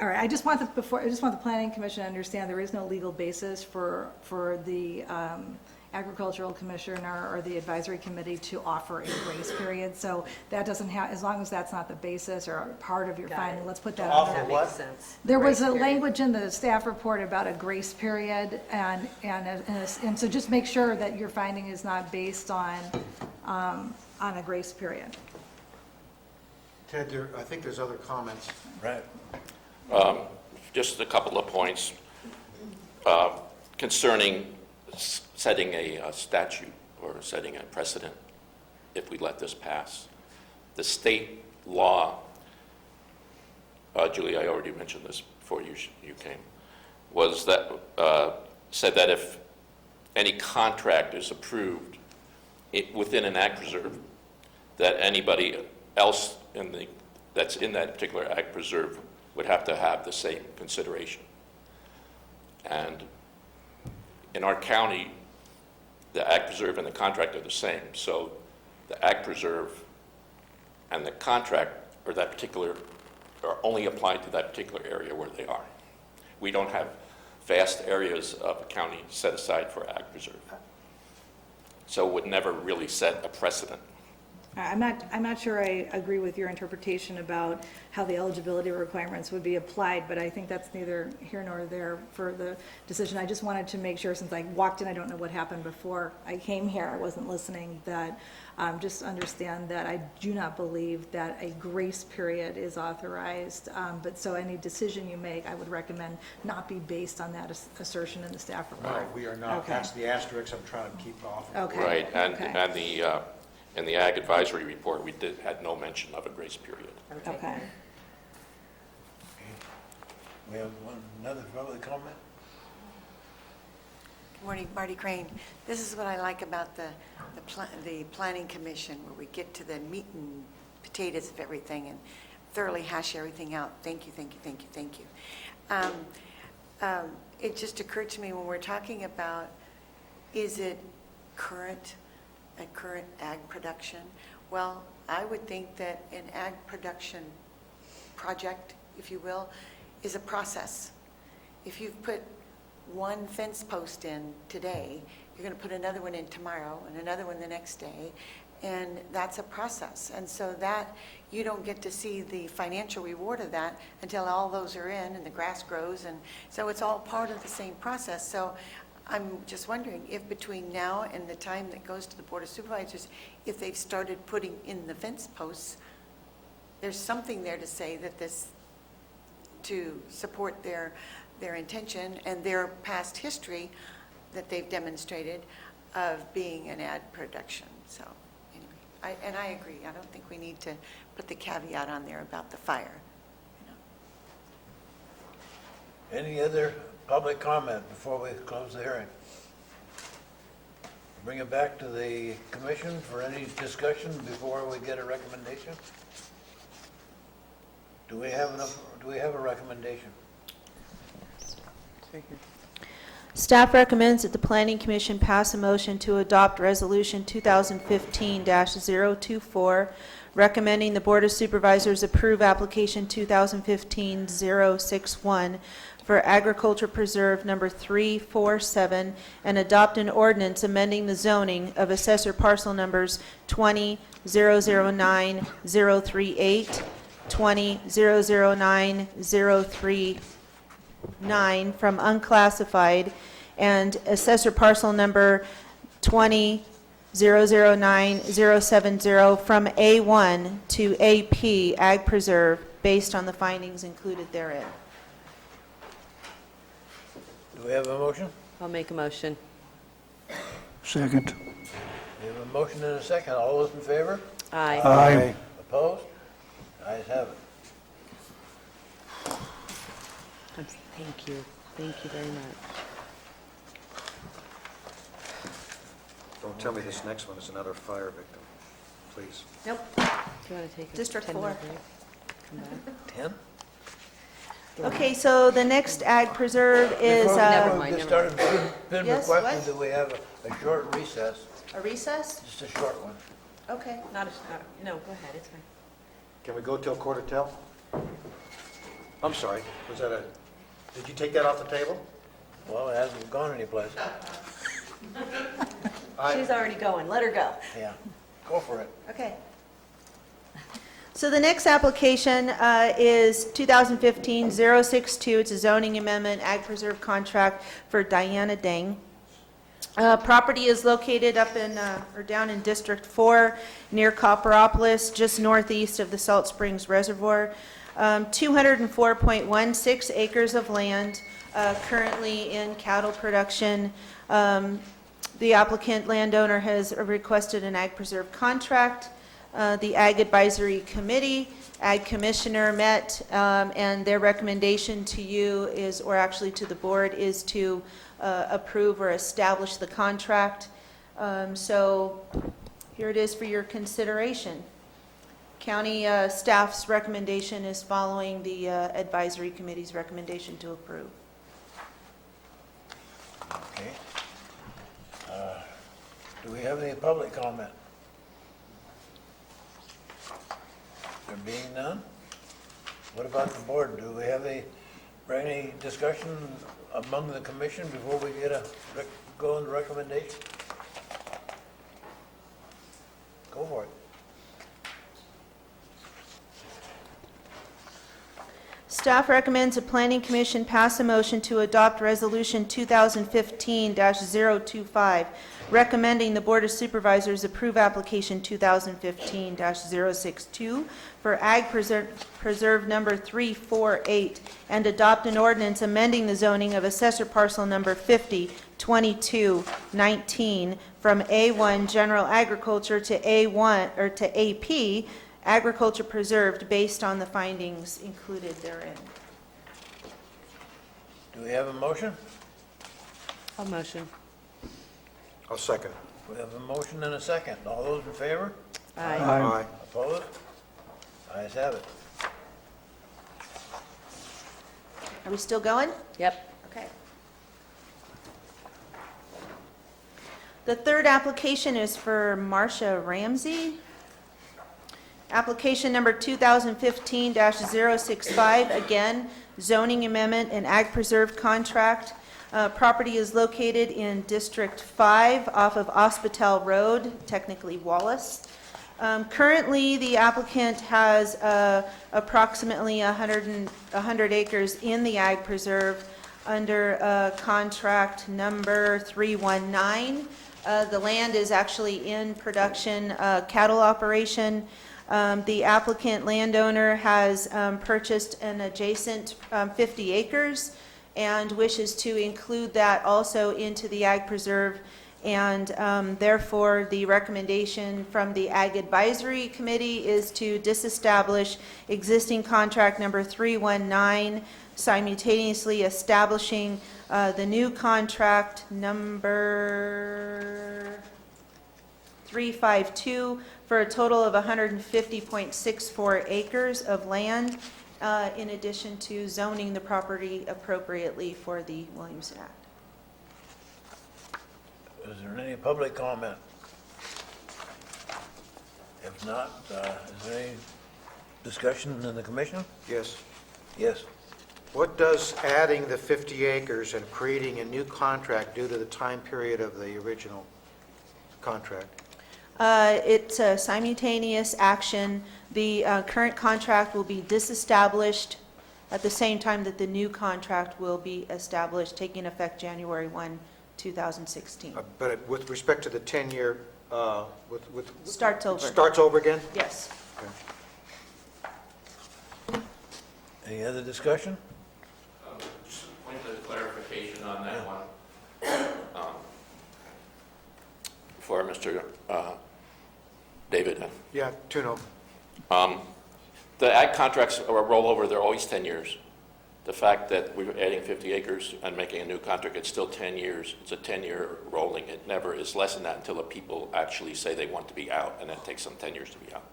All right, I just want the planning commission to understand there is no legal basis for the agricultural commissioner or the advisory committee to offer a grace period. So that doesn't have, as long as that's not the basis or part of your Got finding, it. let's put that Offer on there. That what? makes sense. There was Grace a period. language in the staff report about a grace period, and so just make sure that your finding is not based on a grace period. Ted, I think there's other comments. Right. Just a couple of points concerning setting a statute or setting a precedent if we let this pass. The state law, Julie, I already mentioned this before you came, was that, said that if any contract is approved within an ag preserve, that anybody else that's in that particular ag preserve would have to have the same consideration. And in our county, the ag preserve and the contract are the same. So the ag preserve and the contract or that particular are only applied to that particular area where they are. We don't have vast areas of a county set aside for ag preserve. So it would never really set a precedent I'm not sure I agree with your interpretation about how the eligibility requirements would be applied, but I think that's neither here nor there for the decision. I just wanted to make sure, since I walked in, I don't know what happened before I came here, I wasn't listening, that just understand that I do not believe that a grace period is authorized. But so any decision you make, I would recommend not be based on that assertion in the staff report. No, we are not. Okay. That's the asterisk I'm trying to keep off of. Okay. Right, and, Okay. and in the Ag Advisory Report, we had no mention of a grace period. Okay. We have another public comment? Good morning, Marty Crane. This is what I like about the Planning Commission, where we get to the meat and potatoes of everything and thoroughly hash everything out. Thank you, thank you, thank you, thank you. It just occurred to me when we're talking about, is it a current ag production? Well, I would think that an ag production project, if you will, is a process. If you've put one fence post in today, you're going to put another one in tomorrow and another one the next day, and that's a process. And so that, you don't get to see the financial reward of that until all those are in and the grass grows, and so it's all part of the same process. So I'm just wondering if between now and the time that goes to the Board of Supervisors, if they've started putting in the fence posts, there's something there to say that this, to support their intention and their past history that they've demonstrated of being an ad production. So anyway, I agree. I don't think we need to put the caveat on there about the fire. Any other public comment before we close the hearing? Bring it back to the commission for any discussion before we get a recommendation? Do we have a recommendation? Staff recommends that the Planning Commission pass a motion to adopt Resolution 2015-024, recommending the Board of Supervisors approve application 2015-061 for Agriculture Preserve number 347 and adopt an ordinance amending the zoning of assessor parcel numbers 20-009-038, 20-009-039 from unclassified, and assessor parcel number 20-009-070 from A1 to AP Ag Preserve based on the findings included therein. Do we have a motion? I'll make a motion. Second. We have a motion and a second. All those in favor? Aye. Aye. Opposed? Ayes have it. Thank you. Thank you very much. Don't tell me this next one is another fire victim, please. Nope. Do you want to take a District 10-minute 4. break? Come back. 10? Okay, so the next Ag Preserve is Never mind, Just never started, been Yes, requested what? that we have a short recess, a recess? just a short one. Okay. No, go ahead, it's fine. Can we go till quarter till? I'm sorry, was that a, did you take that off the table? Well, it hasn't gone anyplace. She's already going. Let her go. Yeah, go for it. Okay. So the next application is 2015-062. It's a zoning amendment, Ag Preserve contract for Diana Dang. Property is located up in, or down in District 4, near Copperopolis, just northeast of the Salt Springs Reservoir. 204.16 acres of land, currently in cattle production. The applicant landowner has requested an Ag Preserve contract. The Ag Advisory Committee, Ag Commissioner met, and their recommendation to you is, or actually to the board, is to approve or establish the contract. So here it is for your consideration. County staff's recommendation is following the Advisory Committee's recommendation to approve. Okay. Do we have any public comment? There being none? What about the board? Do we have any discussion among the commission before we get go into recommendation? Go for it. Staff recommends the Planning Commission pass a motion to adopt Resolution 2015-025, recommending the Board of Supervisors approve application 2015-062 for Ag Preserve Number 348, and adopt an ordinance amending the zoning of Assessor Parcel Number 502219 from A1 General Agriculture to A1, or to AP Agriculture Preserved, based on the findings included therein. Do we have a motion? I'll motion. I'll second. We have a motion and a second. All those in favor? Aye. Aye. Opposed? Ayes have it. Are we still going? Yep. Okay. The third application is for Marcia Ramsey. Application number 2015-065, again, zoning amendment and ag preserve contract. Property is located in District 5 off of Ospital Road, technically Wallace. Currently, the applicant has approximately 100 acres in the ag preserve under contract number 319. The land is actually in production cattle operation. The applicant landowner has purchased an adjacent 50 acres and wishes to include that also into the ag preserve, and therefore the recommendation from the Ag Advisory Committee is to disestablish existing contract number 319, simultaneously establishing the new contract number 352 for a total of 150.64 acres of land, in addition to zoning the property appropriately for the Williamson Act. Is there any public comment? If not, is there any discussion in the commission? Yes. Yes. What does adding the 50 acres and creating a new contract do to the time period of the original contract? It's a simultaneous action. The current contract will be disestablished at the same time that the new contract will be established, taking effect January 1, 2016. But with respect to the 10-year, Starts over. Starts over again? Yes. Any other discussion? Just a point of clarification on that one. For Mr. David. Yeah, Tuno. The ag contracts are rollover, they're always 10 years. The fact that we're adding 50 acres and making a new contract, it's still 10 years. It's a 10-year rolling. It never is less than that until the people actually say they want to be out, and it takes them 10 years to be out.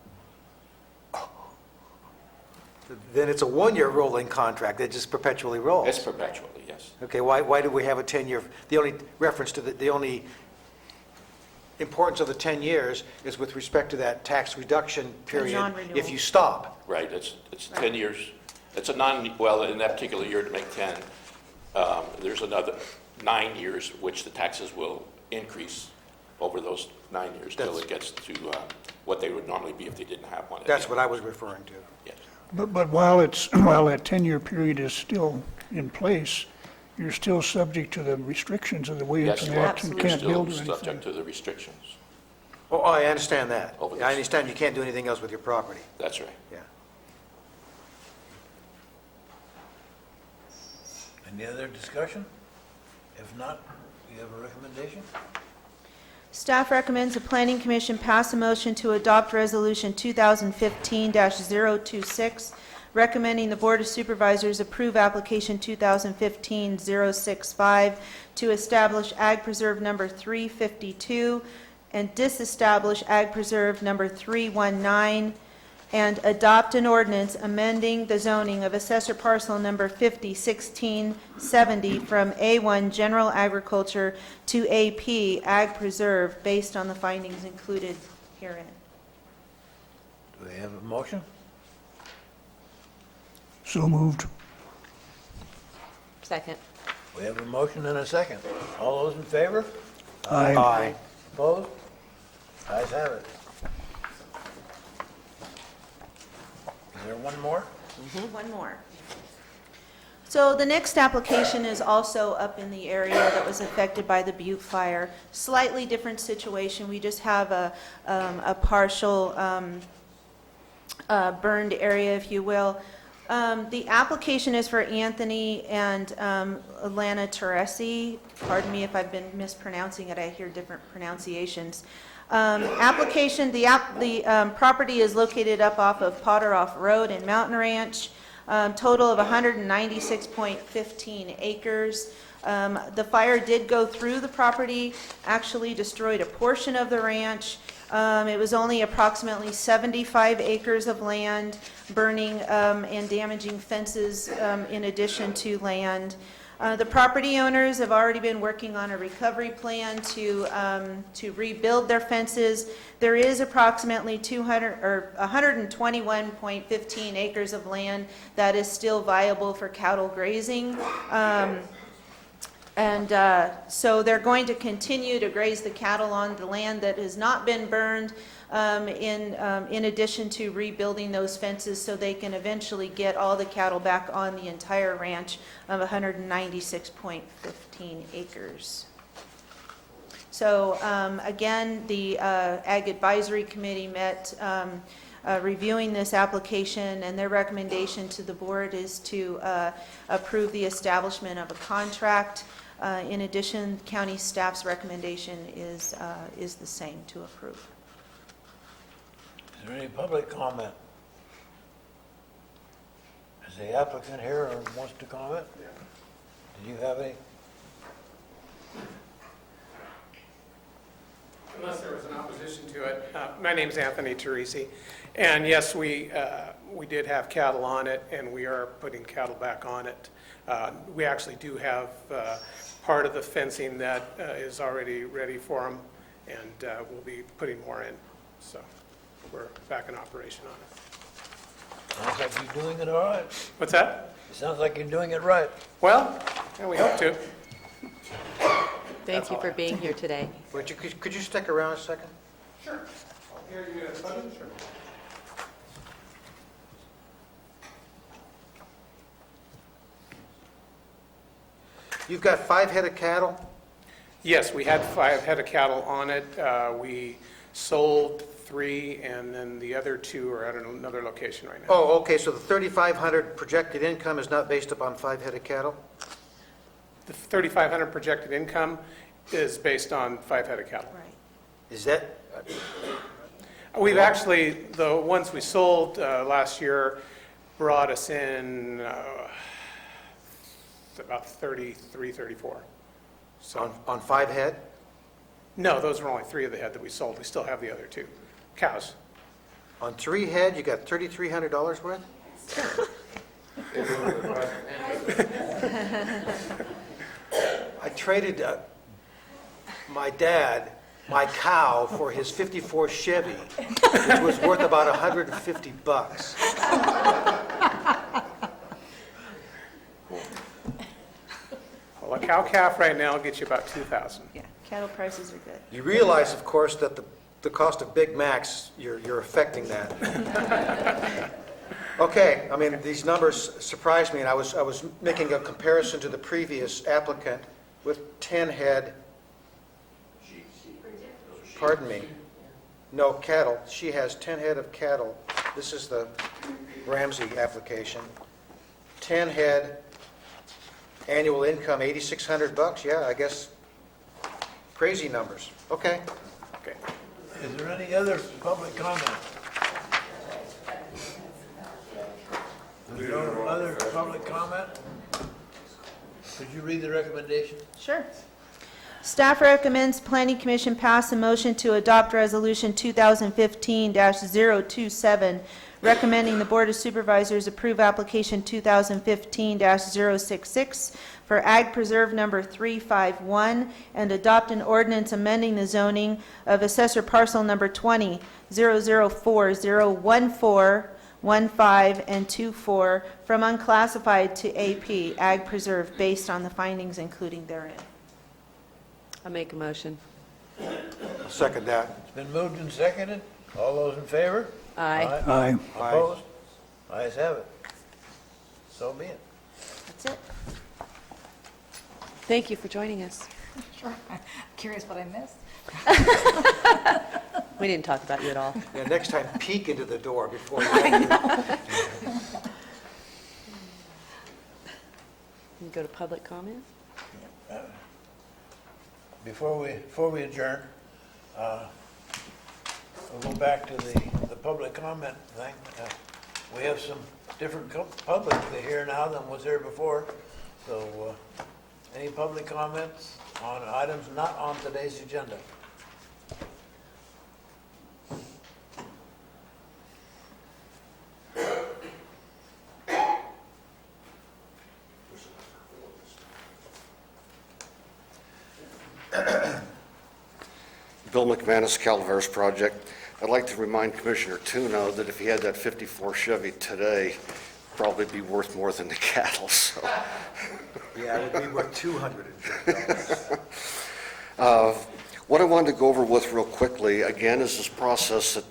Then it's a one-year rolling contract that just perpetually rolls. It's perpetually, yes. Okay, why do we have a 10-year? The only reference to the only importance of the 10 years is with respect to that tax reduction period non-renewal. if you stop. Right, it's 10 years. It's a well, in that particular year to make 10, there's another 9 years which the taxes will increase over those 9 years till it gets to what they would normally be if they didn't have one. That's what I was referring to. Yes. But while that 10-year period is still in place, you're still subject to the restrictions of the Yes, Williamson you are. Act and You're can't still build or subject anything. to the restrictions. Oh, I understand that. Over I this. understand you can't do anything else with your property. That's right. Yeah. Any other discussion? If not, you have a recommendation? Staff recommends the Planning Commission pass a motion to adopt Resolution 2015-026, recommending the Board of Supervisors approve application 2015-065 to establish Ag Preserve Number 352 and disestablish Ag Preserve Number 319, and adopt an ordinance amending the zoning of Assessor Parcel Number 501670 from A1 General Agriculture to AP Ag Preserve based on the findings included herein. Do we have a motion? So moved. Second. We have a motion and a second. All those in favor? Aye. Opposed? Ayes have it. Is there one more? One more. So the next application is also up in the area that was affected by the Butte fire. Slightly different situation. We just have a partial burned area, if you will. The application is for Anthony and Alana Teresi. Pardon me if I've been mispronouncing it. I hear different pronunciations. Application, the property is located up off of Potteroff Road in Mountain Ranch. Total of 196.15 acres. The fire did go through the property, actually destroyed a portion of the ranch. It was only approximately 75 acres of land, burning and damaging fences in addition to land. The property owners have already been working on a recovery plan to rebuild their fences. There is approximately 121.15 acres of land that is still viable for cattle grazing. So they're going to continue to graze the cattle on the land that has not been burned, in addition to rebuilding those fences so they can eventually get all the cattle back on the entire ranch of 196.15 acres. So again, the Ag Advisory Committee met reviewing this application, and their recommendation to the board is to approve the establishment of a contract. In addition, county staff's recommendation is the same, to approve. Is there any public comment? Is the applicant here or wants to comment? Do you have any? Unless there was an opposition to it. My name's Anthony Teresi, and yes, we did have cattle on it, and we are putting cattle back on it. We actually do have part of the fencing that is already ready for them, and we'll be putting more in. So we're back in operation on it. Sounds like you're doing it all right. What's that? It sounds like you're doing it right. Well, yeah, we hope to. Thank you for being here today. Would you, could you stick around a second? Sure. Here, you get a button? Sure. You've got 5 head of cattle? Yes, we had 5 head of cattle on it. We sold 3, and then the other 2 are at another location right now. Oh, okay, so the 3,500 projected income is not based upon 5 head of cattle? The 3,500 projected income is based on 5 head of cattle. Right. Is that, We've actually, the ones we sold last year brought us in about 33, 34. So, on 5 head? no, those were only 3 of the head that we sold. We still have the other 2 cows. On 3 head, you got $3,300 worth? I traded my dad, my cow, for his ¡54 Chevy, which was worth about $150. Well, a cow calf right now will get you about 2,000. Yeah, cattle prices are good. You realize, of course, that the cost of Big Macs, you're affecting that. Okay, I mean, these numbers surprised me, and I was making a comparison to the previous applicant with 10 head. Pardon me. No, cattle. She has 10 head of cattle. This is the Ramsey application. 10 head, annual income $8,600. Yeah, I guess crazy numbers. Okay. Okay. Is there any other public comment? Is there no other public comment? Could you read the recommendation? Sure. Staff recommends Planning Commission pass a motion to adopt Resolution 2015-027, recommending the Board of Supervisors approve application 2015-066 for Ag Preserve Number 351 and adopt an ordinance amending the zoning of Assessor Parcel Number 20, 004-014, 15 and 24 from unclassified to AP, Ag Preserve, based on the findings including therein. I'll make a motion. I'll second that. It's been moved and seconded. All those in favor? Aye. Aye. Opposed? Ayes have it. So be it. That's it. Thank you for joining us. Sure. Curious what I missed? We didn't talk about you at all. Yeah, next time, peek into the door before you. You can go to public comment. Before we adjourn, we'll go back to the public comment thing. We have some different public here now than was there before. So, any public comments on items not on today's agenda? Bill McManus, Calaveras Project. I'd like to remind Commissioner Tuno that if he had that 54 Chevy today, it'd probably be worth more than the cattle, so. Yeah, it would be worth $250. What I wanted to go over with real quickly, again, is this process that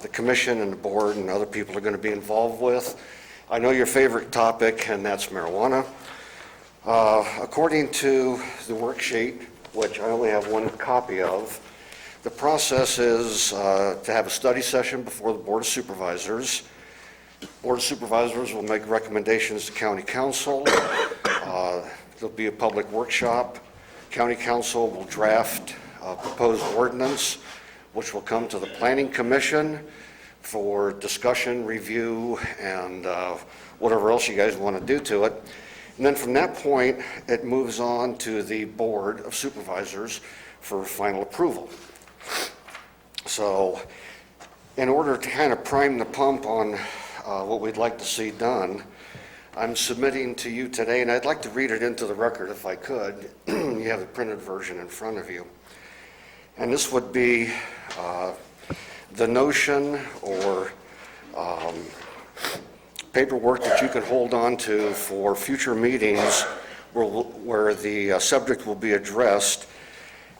the commission and the board and other people are going to be involved with. I know your favorite topic, and that's marijuana. According to the worksheet, which I only have one copy of, the process is to have a study session before the Board of Supervisors. Board of Supervisors will make recommendations to County Council. There'll be a public workshop. County Council will draft a proposed ordinance, which will come to the Planning Commission for discussion, review, and whatever else you guys want to do to it. And then from that point, it moves on to the Board of Supervisors for final approval. So in order to kind of prime the pump on what we'd like to see done, I'm submitting to you today, and I'd like to read it into the record if I could. You have the printed version in front of you. And this would be the notion or paperwork that you can hold on to for future meetings where the subject will be addressed,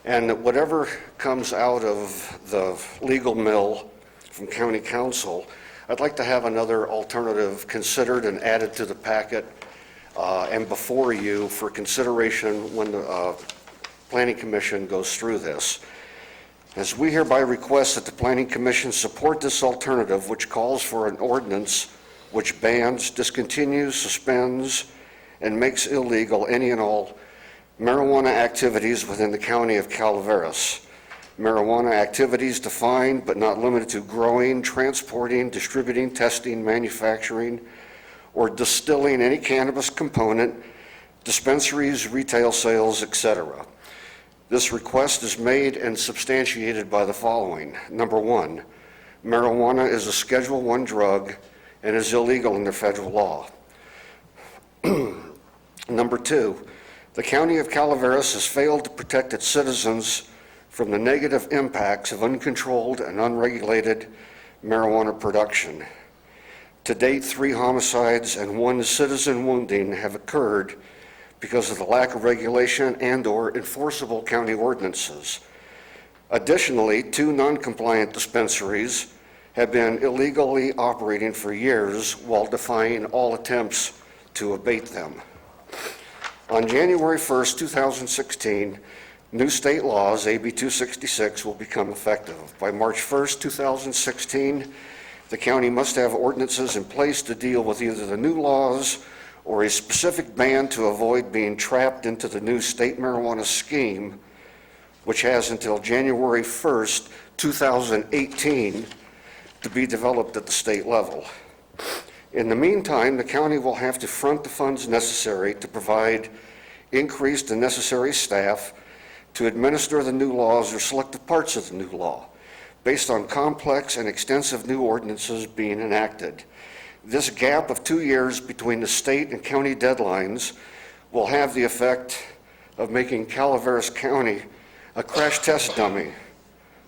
and that whatever comes out of the legal mill from County Council, I'd like to have another alternative considered and added to the packet and before you for consideration when the Planning Commission goes through this. As we hereby request that the Planning Commission support this alternative, which calls for an ordinance which bans, discontinues, suspends, and makes illegal any and all marijuana activities within the County of Calaveras. Marijuana activities defined but not limited to growing, transporting, distributing, testing, manufacturing, or distilling any cannabis component, dispensaries, retail sales, etc. This request is made and substantiated by the following. Number one, marijuana is a Schedule I drug and is illegal under federal law. Number two, the County of Calaveras has failed to protect its citizens from the negative impacts of uncontrolled and unregulated marijuana production. To date, 3 homicides and 1 citizen wounding have occurred because of the lack of regulation and/or enforceable county ordinances. Additionally, 2 non-compliant dispensaries have been illegally operating for years while defying all attempts to abate them. On January 1st, 2016, new state laws, AB 266, will become effective. By March 1st, 2016, the county must have ordinances in place to deal with either the new laws or a specific ban to avoid being trapped into the new state marijuana scheme, which has until January 1st, 2018, to be developed at the state level. In the meantime, the county will have to front the funds necessary to provide increased and necessary staff to administer the new laws or selected parts of the new law, based on complex and extensive new ordinances being enacted. This gap of 2 years between the state and county deadlines will have the effect of making Calaveras County a crash test dummy,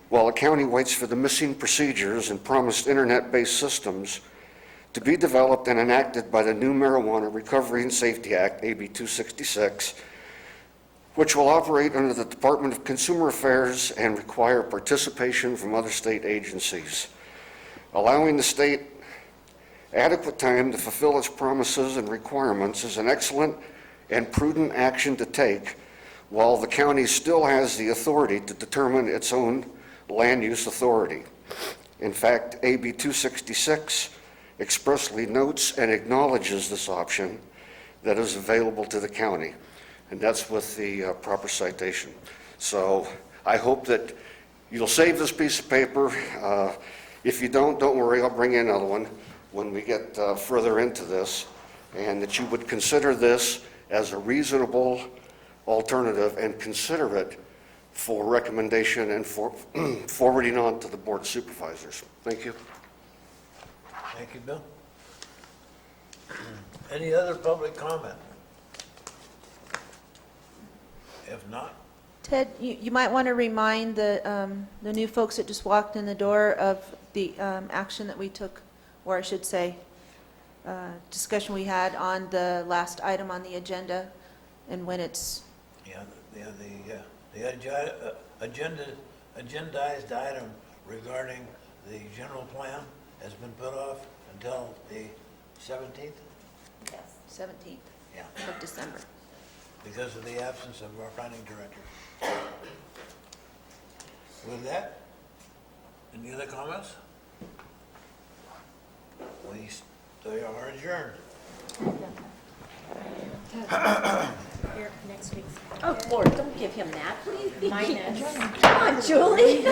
while the county waits for the missing procedures and promised internet-based systems to be developed and enacted by the new Marijuana Recovery and Safety Act, AB 266, which will operate under the Department of Consumer Affairs and require participation from other state agencies. Allowing the state adequate time to fulfill its promises and requirements is an excellent and prudent action to take while the county still has the authority to determine its own land use authority. In fact, AB 266 expressly notes and acknowledges this option that is available to the county, and that's with the proper citation. So I hope that you'll save this piece of paper. If you don't worry, I'll bring in another one when we get further into this, and that you would consider this as a reasonable alternative and consider it for recommendation and for forwarding on to the Board of Supervisors. Thank you. Thank you, Bill. Any other public comment? If not, Ted, you might want to remind the new folks that just walked in the door of the action that we took, or I should say, discussion we had on the last item on the agenda, and when it's, the agendized item regarding the general plan has been put off until the 17th? yes, 17th Yeah, of December. because of the absence of our planning director. With that, any other comments? They are adjourned. Here, next week. Oh, Lord, don't give him that. What do you think? Come on, Julie.